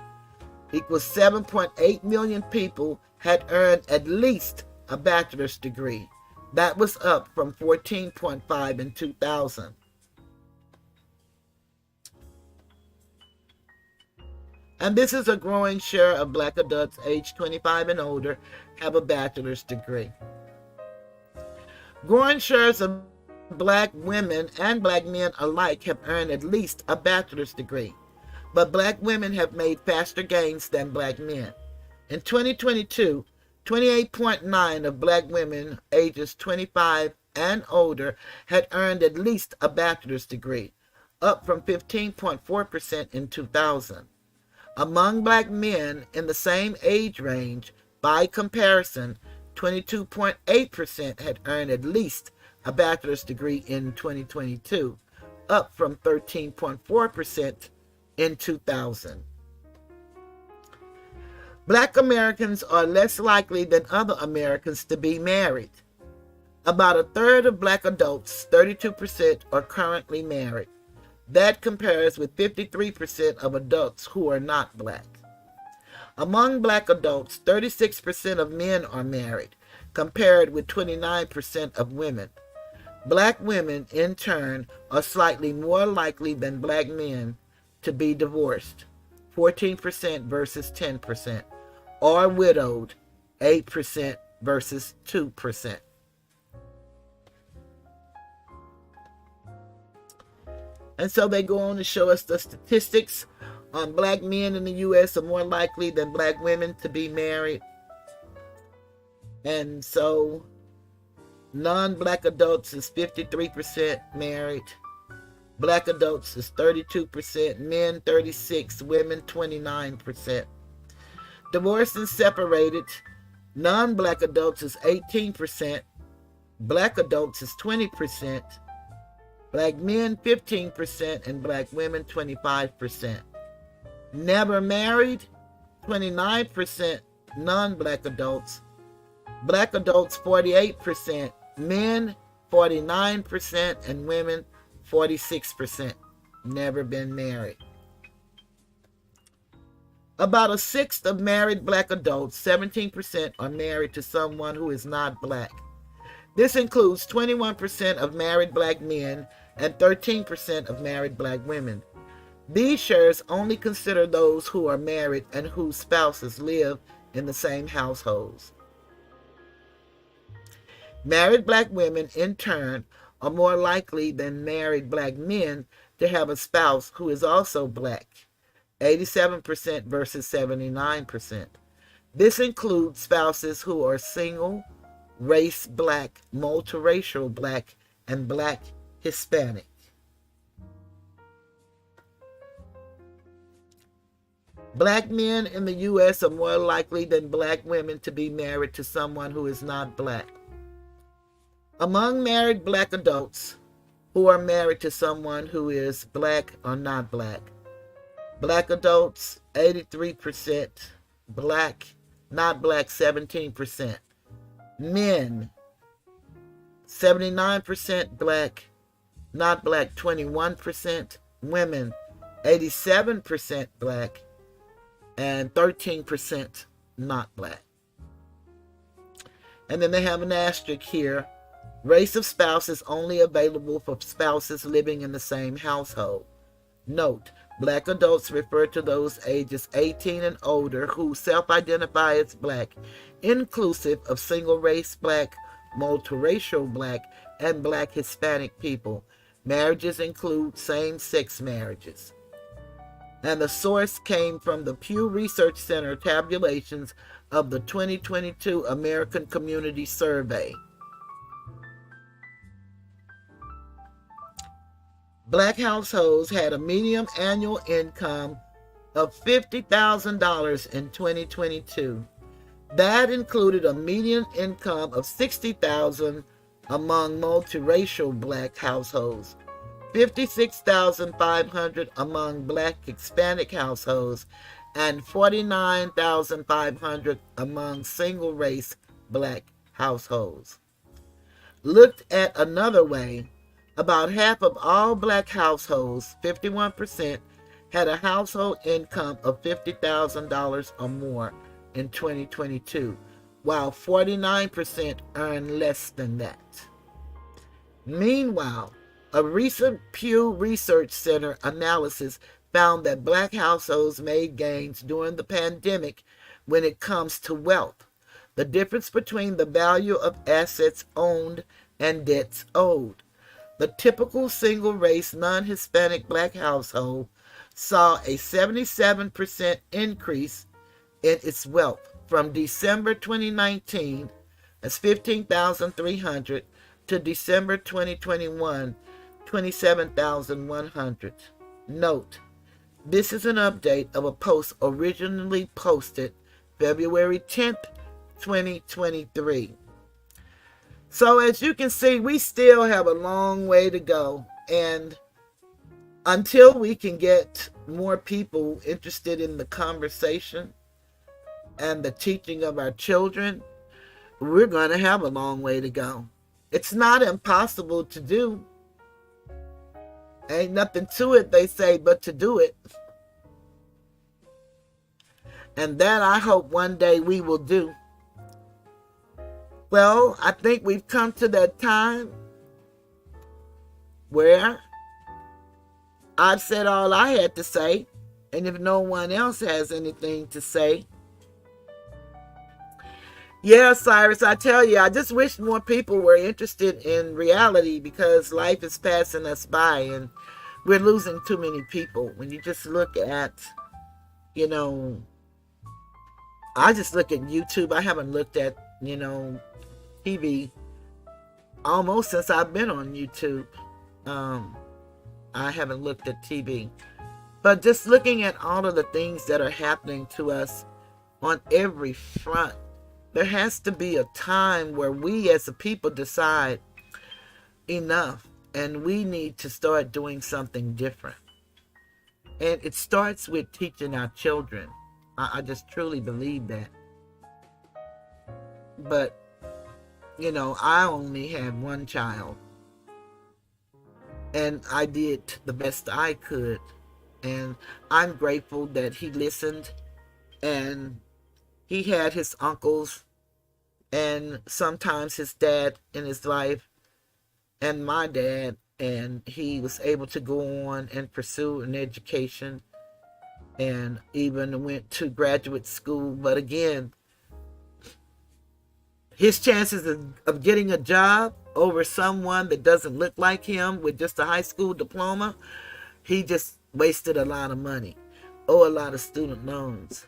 equals 7.8 million people, had earned at least a bachelor's degree. That was up from 14.5 in 2000. And this is a growing share of black adults aged 25 and older have a bachelor's degree. Growing shares of black women and black men alike have earned at least a bachelor's degree, but black women have made faster gains than black men. In 2022, 28.9% of black women ages 25 and older had earned at least a bachelor's degree, up from 15.4% in 2000. Among black men in the same age range, by comparison, 22.8% had earned at least a bachelor's degree in 2022, up from 13.4% in 2000. Black Americans are less likely than other Americans to be married. About a third of black adults, 32%, are currently married. That compares with 53% of adults who are not black. Among black adults, 36% of men are married, compared with 29% of women. Black women, in turn, are slightly more likely than black men to be divorced, 14% versus 10%, or widowed, 8% versus 2%. And so they go on to show us the statistics on black men in the U.S. are more likely than black women to be married. And so non-black adults is 53% married. Black adults is 32%, men 36%, women 29%. Divorced and separated, non-black adults is 18%, black adults is 20%, black men 15%, and black women 25%. Never married, 29% non-black adults, black adults 48%, men 49%, and women 46%. Never been married. About a sixth of married black adults, 17%, are married to someone who is not black. This includes 21% of married black men and 13% of married black women. These shares only consider those who are married and whose spouses live in the same households. Married black women, in turn, are more likely than married black men to have a spouse who is also black, 87% versus 79%. This includes spouses who are single, race black, multiracial black, and black Hispanic. Black men in the U.S. are more likely than black women to be married to someone who is not black. Among married black adults who are married to someone who is black or not black, black adults 83%, black not black 17%. Men, 79% black, not black 21%. Women, 87% black, and 13% not black. And then they have an asterisk here. Race of spouse is only available for spouses living in the same household. Note, black adults refer to those ages 18 and older who self-identify as black, inclusive of single-race black, multiracial black, and black Hispanic people. Marriages include same-sex marriages. And the source came from the Pew Research Center tabulations of the 2022 American Community Survey. Black households had a median annual income of $50,000 in 2022. That included a median income of $60,000 among multiracial black households, $56,500 among black Hispanic households, and $49,500 among single-race black households. Looked at another way, about half of all black households, 51%, had a household income of $50,000 or more in 2022, while 49% earned less than that. Meanwhile, a recent Pew Research Center analysis found that black households made gains during the pandemic when it comes to wealth. The difference between the value of assets owned and debts owed. The typical single-race, non-Hispanic black household saw a 77% increase in its wealth from December 2019, as $15,300, to December 2021, $27,100. Note, this is an update of a post originally posted February 10th, 2023. So as you can see, we still have a long way to go. And until we can get more people interested in the conversation and the teaching of our children, we're going to have a long way to go. It's not impossible to do. Ain't nothing to it, they say, but to do it. And that I hope one day we will do. Well, I think we've come to that time where I've said all I had to say. And if no one else has anything to say, yeah, Cyrus, I tell you, I just wish more people were interested in reality, because life is passing us by and we're losing too many people. When you just look at, I just look at YouTube. I haven't looked at, TV almost since I've been on YouTube. I haven't looked at TV. But just looking at all of the things that are happening to us on every front, there has to be a time where we as a people decide enough, and we need to start doing something different. And it starts with teaching our children. I just truly believe that. But, I only had one child. And I did the best I could. And I'm grateful that he listened. And he had his uncles and sometimes his dad in his life and my dad. And he was able to go on and pursue an education and even went to graduate school. But again, his chances of getting a job over someone that doesn't look like him with just a high school diploma, he just wasted a lot of money, owe a lot of student loans.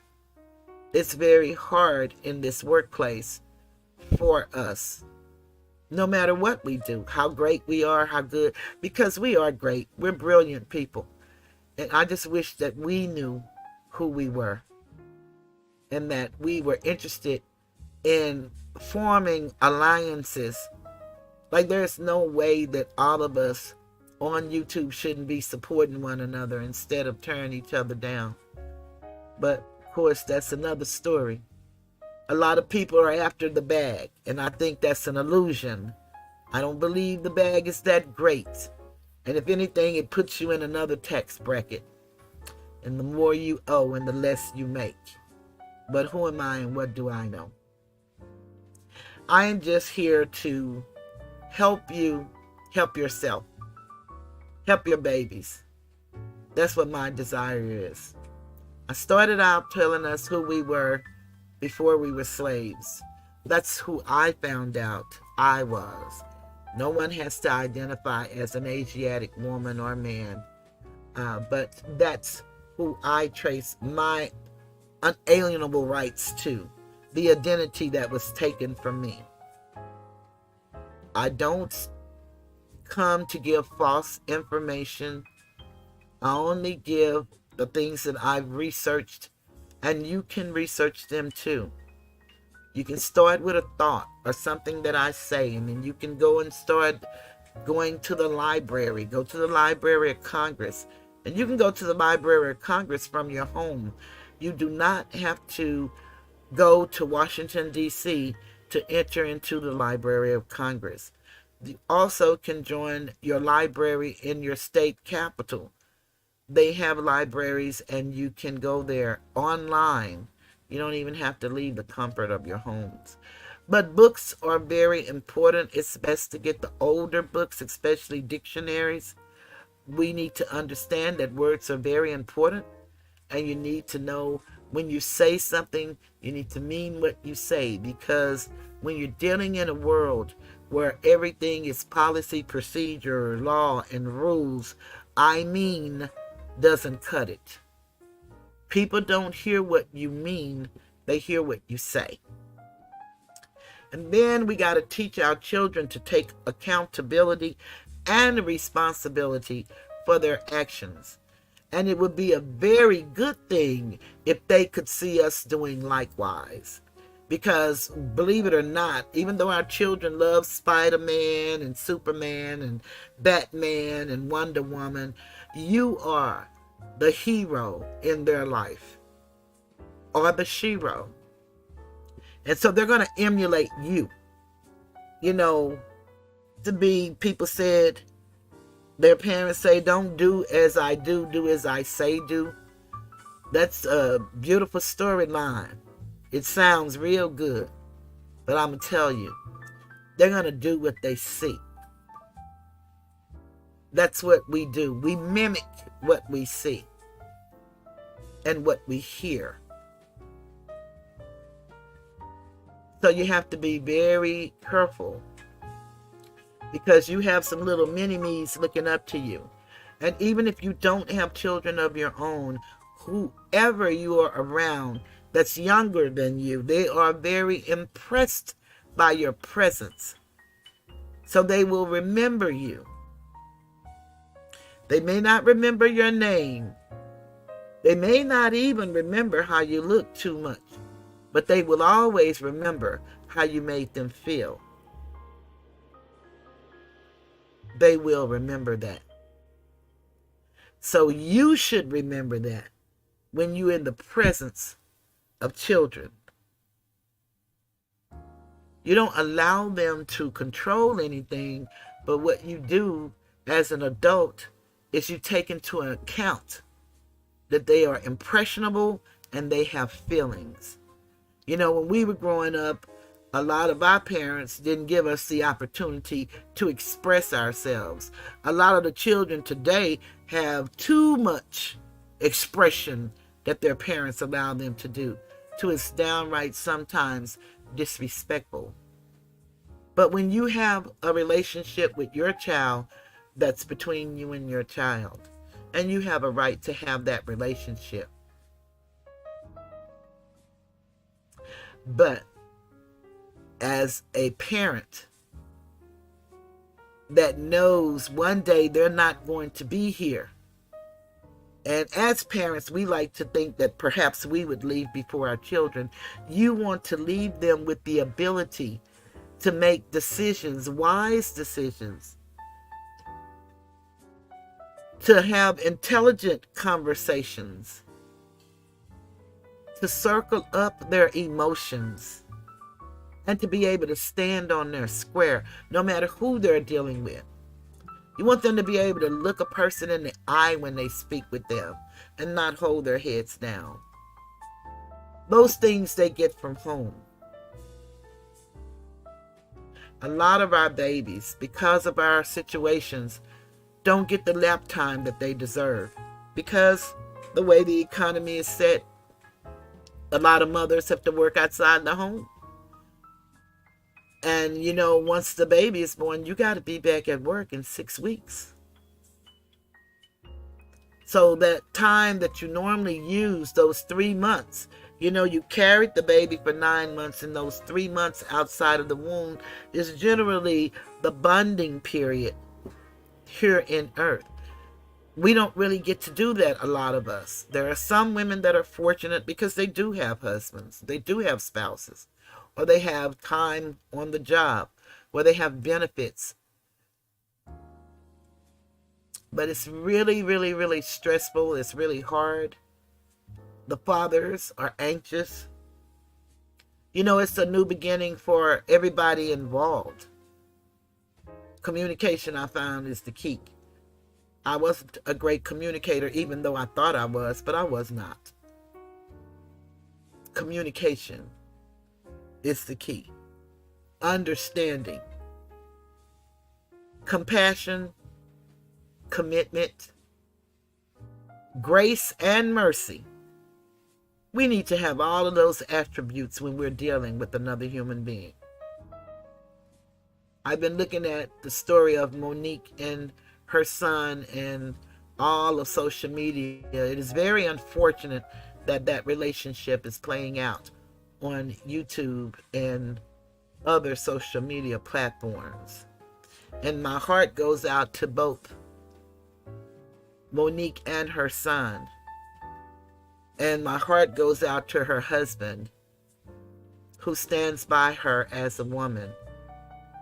It's very hard in this workplace for us, no matter what we do, how great we are, how good, because we are great. We're brilliant people. And I just wish that we knew who we were and that we were interested in forming alliances. Like, there's no way that all of us on YouTube shouldn't be supporting one another instead of tearing each other down. But of course, that's another story. A lot of people are after the bag, and I think that's an illusion. I don't believe the bag is that great. And if anything, it puts you in another tax bracket. And the more you owe and the less you make. But who am I and what do I know? I am just here to help you help yourself. Help your babies. That's what my desire is. I started out telling us who we were before we were slaves. That's who I found out I was. No one has to identify as an Asiatic woman or man, but that's who I trace my unalienable rights to, the identity that was taken from me. I don't come to give false information. I only give the things that I've researched, and you can research them too. You can start with a thought or something that I say, and then you can go and start going to the library. Go to the Library of Congress. And you can go to the Library of Congress from your home. You do not have to go to Washington, D.C. to enter into the Library of Congress. You also can join your library in your state capital. They have libraries, and you can go there online. You don't even have to leave the comfort of your homes. But books are very important. It's best to get the older books, especially dictionaries. We need to understand that words are very important, and you need to know when you say something, you need to mean what you say, because when you're dealing in a world where everything is policy, procedure, law, and rules, I mean doesn't cut it. People don't hear what you mean, they hear what you say. And then we got to teach our children to take accountability and responsibility for their actions. And it would be a very good thing if they could see us doing likewise. Because believe it or not, even though our children love Spider-Man and Superman and Batman and Wonder Woman, you are the hero in their life, or the shero. And so they're going to emulate you. You know, people said, their parents say, don't do as I do, do as I say do. That's a beautiful storyline. It sounds real good. But I'm going to tell you, they're going to do what they see. That's what we do. We mimic what we see and what we hear. So you have to be very careful, because you have some little mini-me's looking up to you. And even if you don't have children of your own, whoever you are around that's younger than you, they are very impressed by your presence. So they will remember you. They may not remember your name. They may not even remember how you look too much. But they will always remember how you made them feel. They will remember that. So you should remember that when you're in the presence of children. You don't allow them to control anything, but what you do as an adult is you take into account that they are impressionable and they have feelings. You know, when we were growing up, a lot of our parents didn't give us the opportunity to express ourselves. A lot of the children today have too much expression that their parents allow them to do, to it's downright sometimes disrespectful. But when you have a relationship with your child, that's between you and your child, and you have a right to have that relationship. But as a parent that knows one day they're not going to be here, and as parents, we like to think that perhaps we would leave before our children. You want to leave them with the ability to make decisions, wise decisions, to have intelligent conversations, to circle up their emotions and to be able to stand on their square, no matter who they're dealing with. You want them to be able to look a person in the eye when they speak with them and not hold their heads down. Those things they get from home. A lot of our babies, because of our situations, don't get the lap time that they deserve. Because the way the economy is set, a lot of mothers have to work outside the home. And, you know, once the baby is born, you got to be back at work in 6 weeks. So that time that you normally use, those 3 months, you know, you carried the baby for 9 months, and those 3 months outside of the womb is generally the bonding period here in Earth. We don't really get to do that, a lot of us. There are some women that are fortunate because they do have husbands, they do have spouses, or they have time on the job, or they have benefits. But it's really, really, really stressful. It's really hard. The fathers are anxious. You know, it's a new beginning for everybody involved. Communication, I found, is the key. I wasn't a great communicator, even though I thought I was, but I was not. Communication is the key. Understanding. Compassion, commitment, grace, and mercy. We need to have all of those attributes when we're dealing with another human being. I've been looking at the story of Monique and her son and all of social media. It is very unfortunate that that relationship is playing out on YouTube and other social media platforms. And my heart goes out to both Monique and her son. And my heart goes out to her husband, who stands by her as a woman.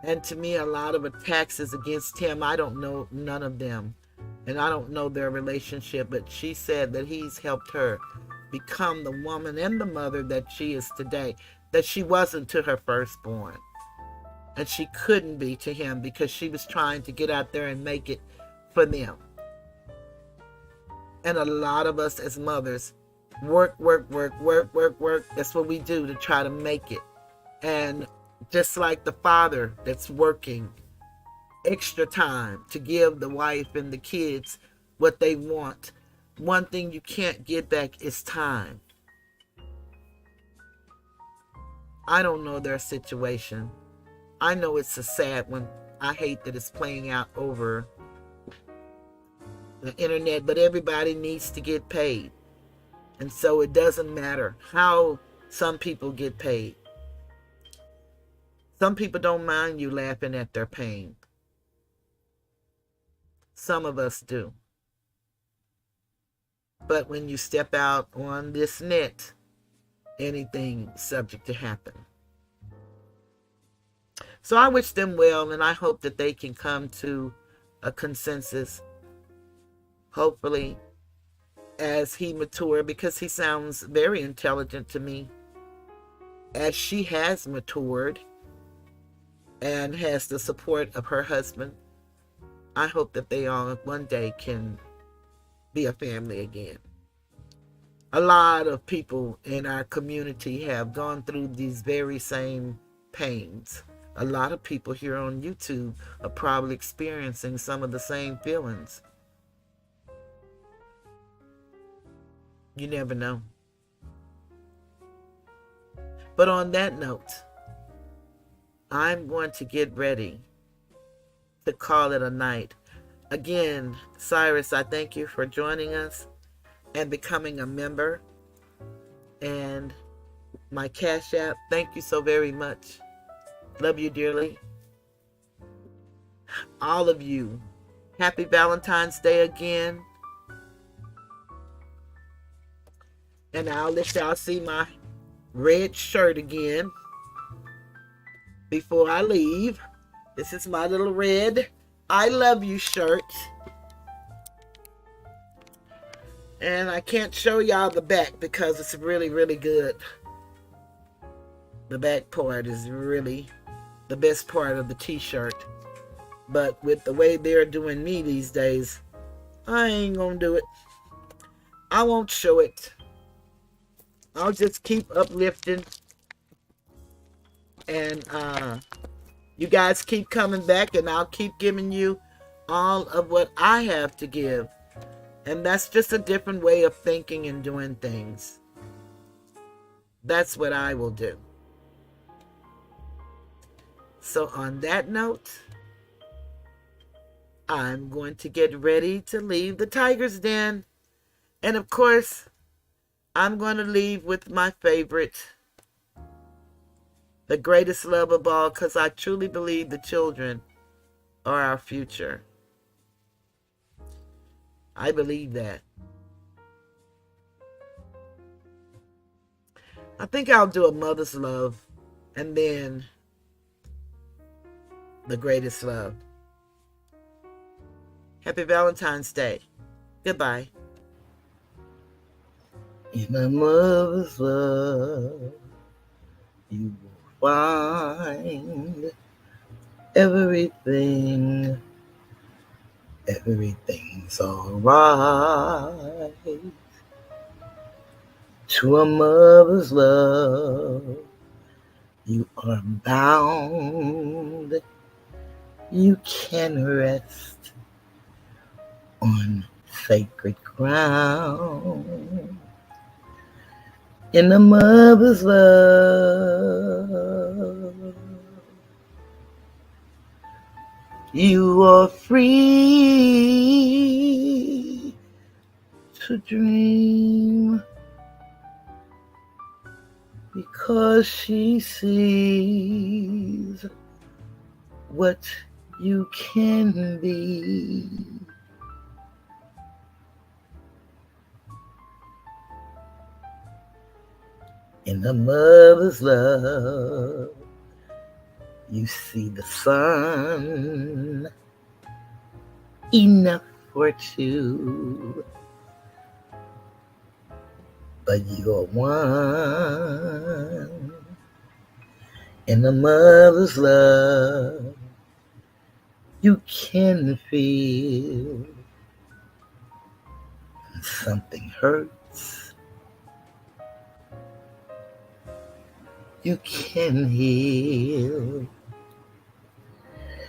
And to me, a lot of attacks is against him. I don't know none of them, and I don't know their relationship, but she said that he's helped her become the woman and the mother that she is today, that she wasn't to her firstborn. And she couldn't be to him because she was trying to get out there and make it for them. And a lot of us as mothers work. That's what we do to try to make it. And just like the father that's working extra time to give the wife and the kids what they want, one thing you can't get back is time. I don't know their situation. I know it's a sad one. I hate that it's playing out over the internet, but everybody needs to get paid. And so it doesn't matter how some people get paid. Some people don't mind you laughing at their pain. Some of us do. But when you step out on this net, anything is subject to happen. So I wish them well, and I hope that they can come to a consensus, hopefully, as he matures, because he sounds very intelligent to me, as she has matured and has the support of her husband. I hope that they all one day can be a family again. A lot of people in our community have gone through these very same pains. A lot of people here on YouTube are probably experiencing some of the same feelings. You never know. But on that note, I'm going to get ready to call it a night. Again, Cyrus, I thank you for joining us and becoming a member. And my Cash App, thank you so very much. Love you dearly. All of you, happy Valentine's Day again. And I'll let y'all see my red shirt again before I leave. This is my little red I love you shirt. And I can't show y'all the back because it's really, really good. The back part is really the best part of the t-shirt. But with the way they're doing me these days, I ain't gonna do it. I won't show it. I'll just keep uplifting. And you guys keep coming back, and I'll keep giving you all of what I have to give. And that's just a different way of thinking and doing things. That's what I will do. So on that note, I'm going to get ready to leave the tiger's den. And of course, I'm going to leave with my favorite, the greatest love of all, because I truly believe the children are our future. I believe that. I think I'll do a mother's love and then the greatest love. Happy Valentine's Day. Goodbye. In a mother's love, you will find everything. Everything's alright. To a mother's love, you are bound. You can rest on sacred ground. In a mother's love, you are free to dream, because she sees what you can be. In a mother's love, you see the sun, enough for two, but you're one. In a mother's love, you can feel when something hurts. You can heal.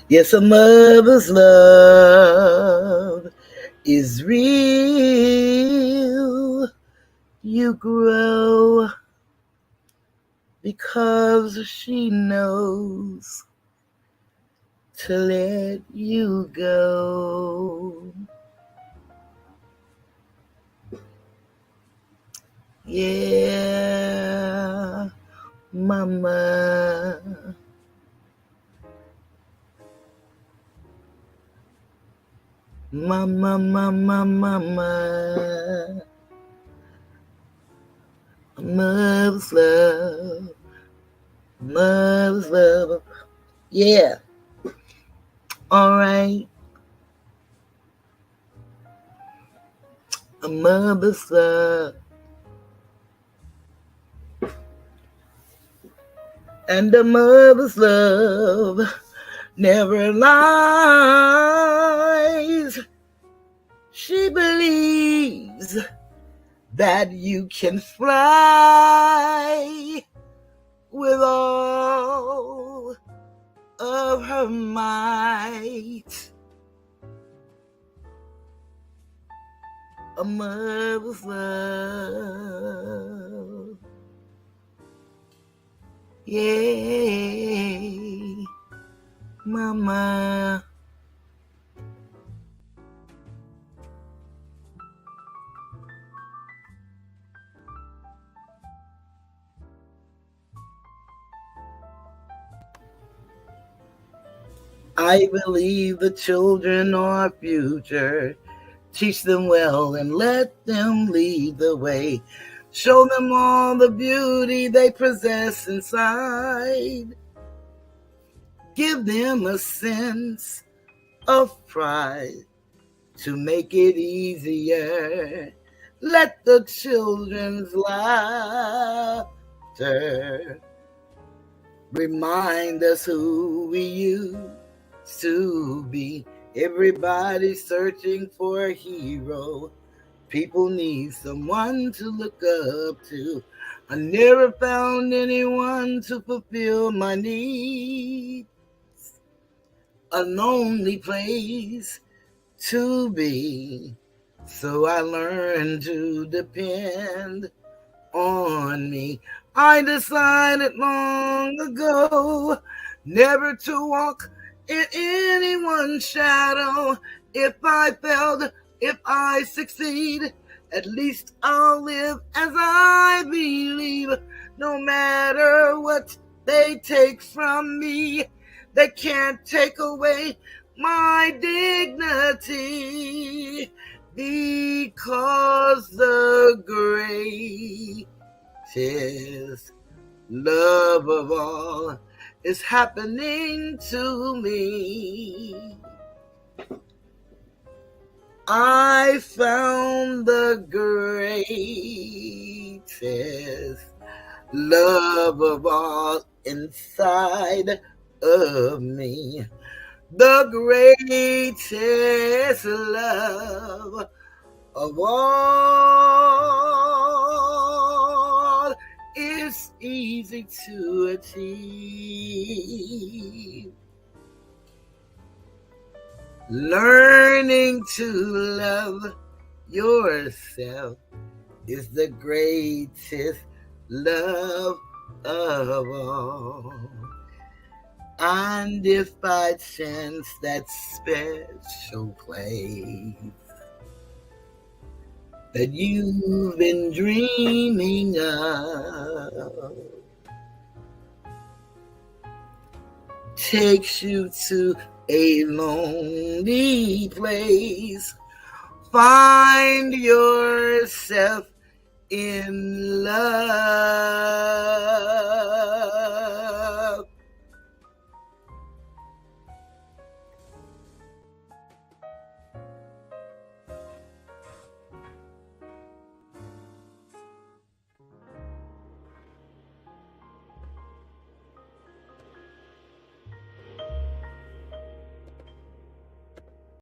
Yes, a mother's love is real. You grow because she knows to let you go. Yeah, mama. Mama, mama, mama. Mother's love. Mother's love. Yeah. All right. A mother's love. And a mother's love never lies. She believes that you can fly with all of her might. A mother's love. Yay, mama. I believe the children are our future. Teach them well and let them lead the way. Show them all the beauty they possess inside. Give them a sense of pride to make it easier Let the children's laughter remind us who we used to be. Everybody's searching for a hero. People need someone to look up to. I never found anyone to fulfill my needs. A lonely place to be. So I learned to depend on me. I decided long ago never to walk in anyone's shadow. If I failed, if I succeed, at least I'll live as I believe. No matter what they take from me, they can't take away my dignity, because the greatest love of all is happening to me. I found the greatest love of all inside of me. The greatest love of all is easy to achieve. Learning to love yourself is the greatest love of all. And if by chance that special place that you've been dreaming of takes you to a lonely place, find yourself in love.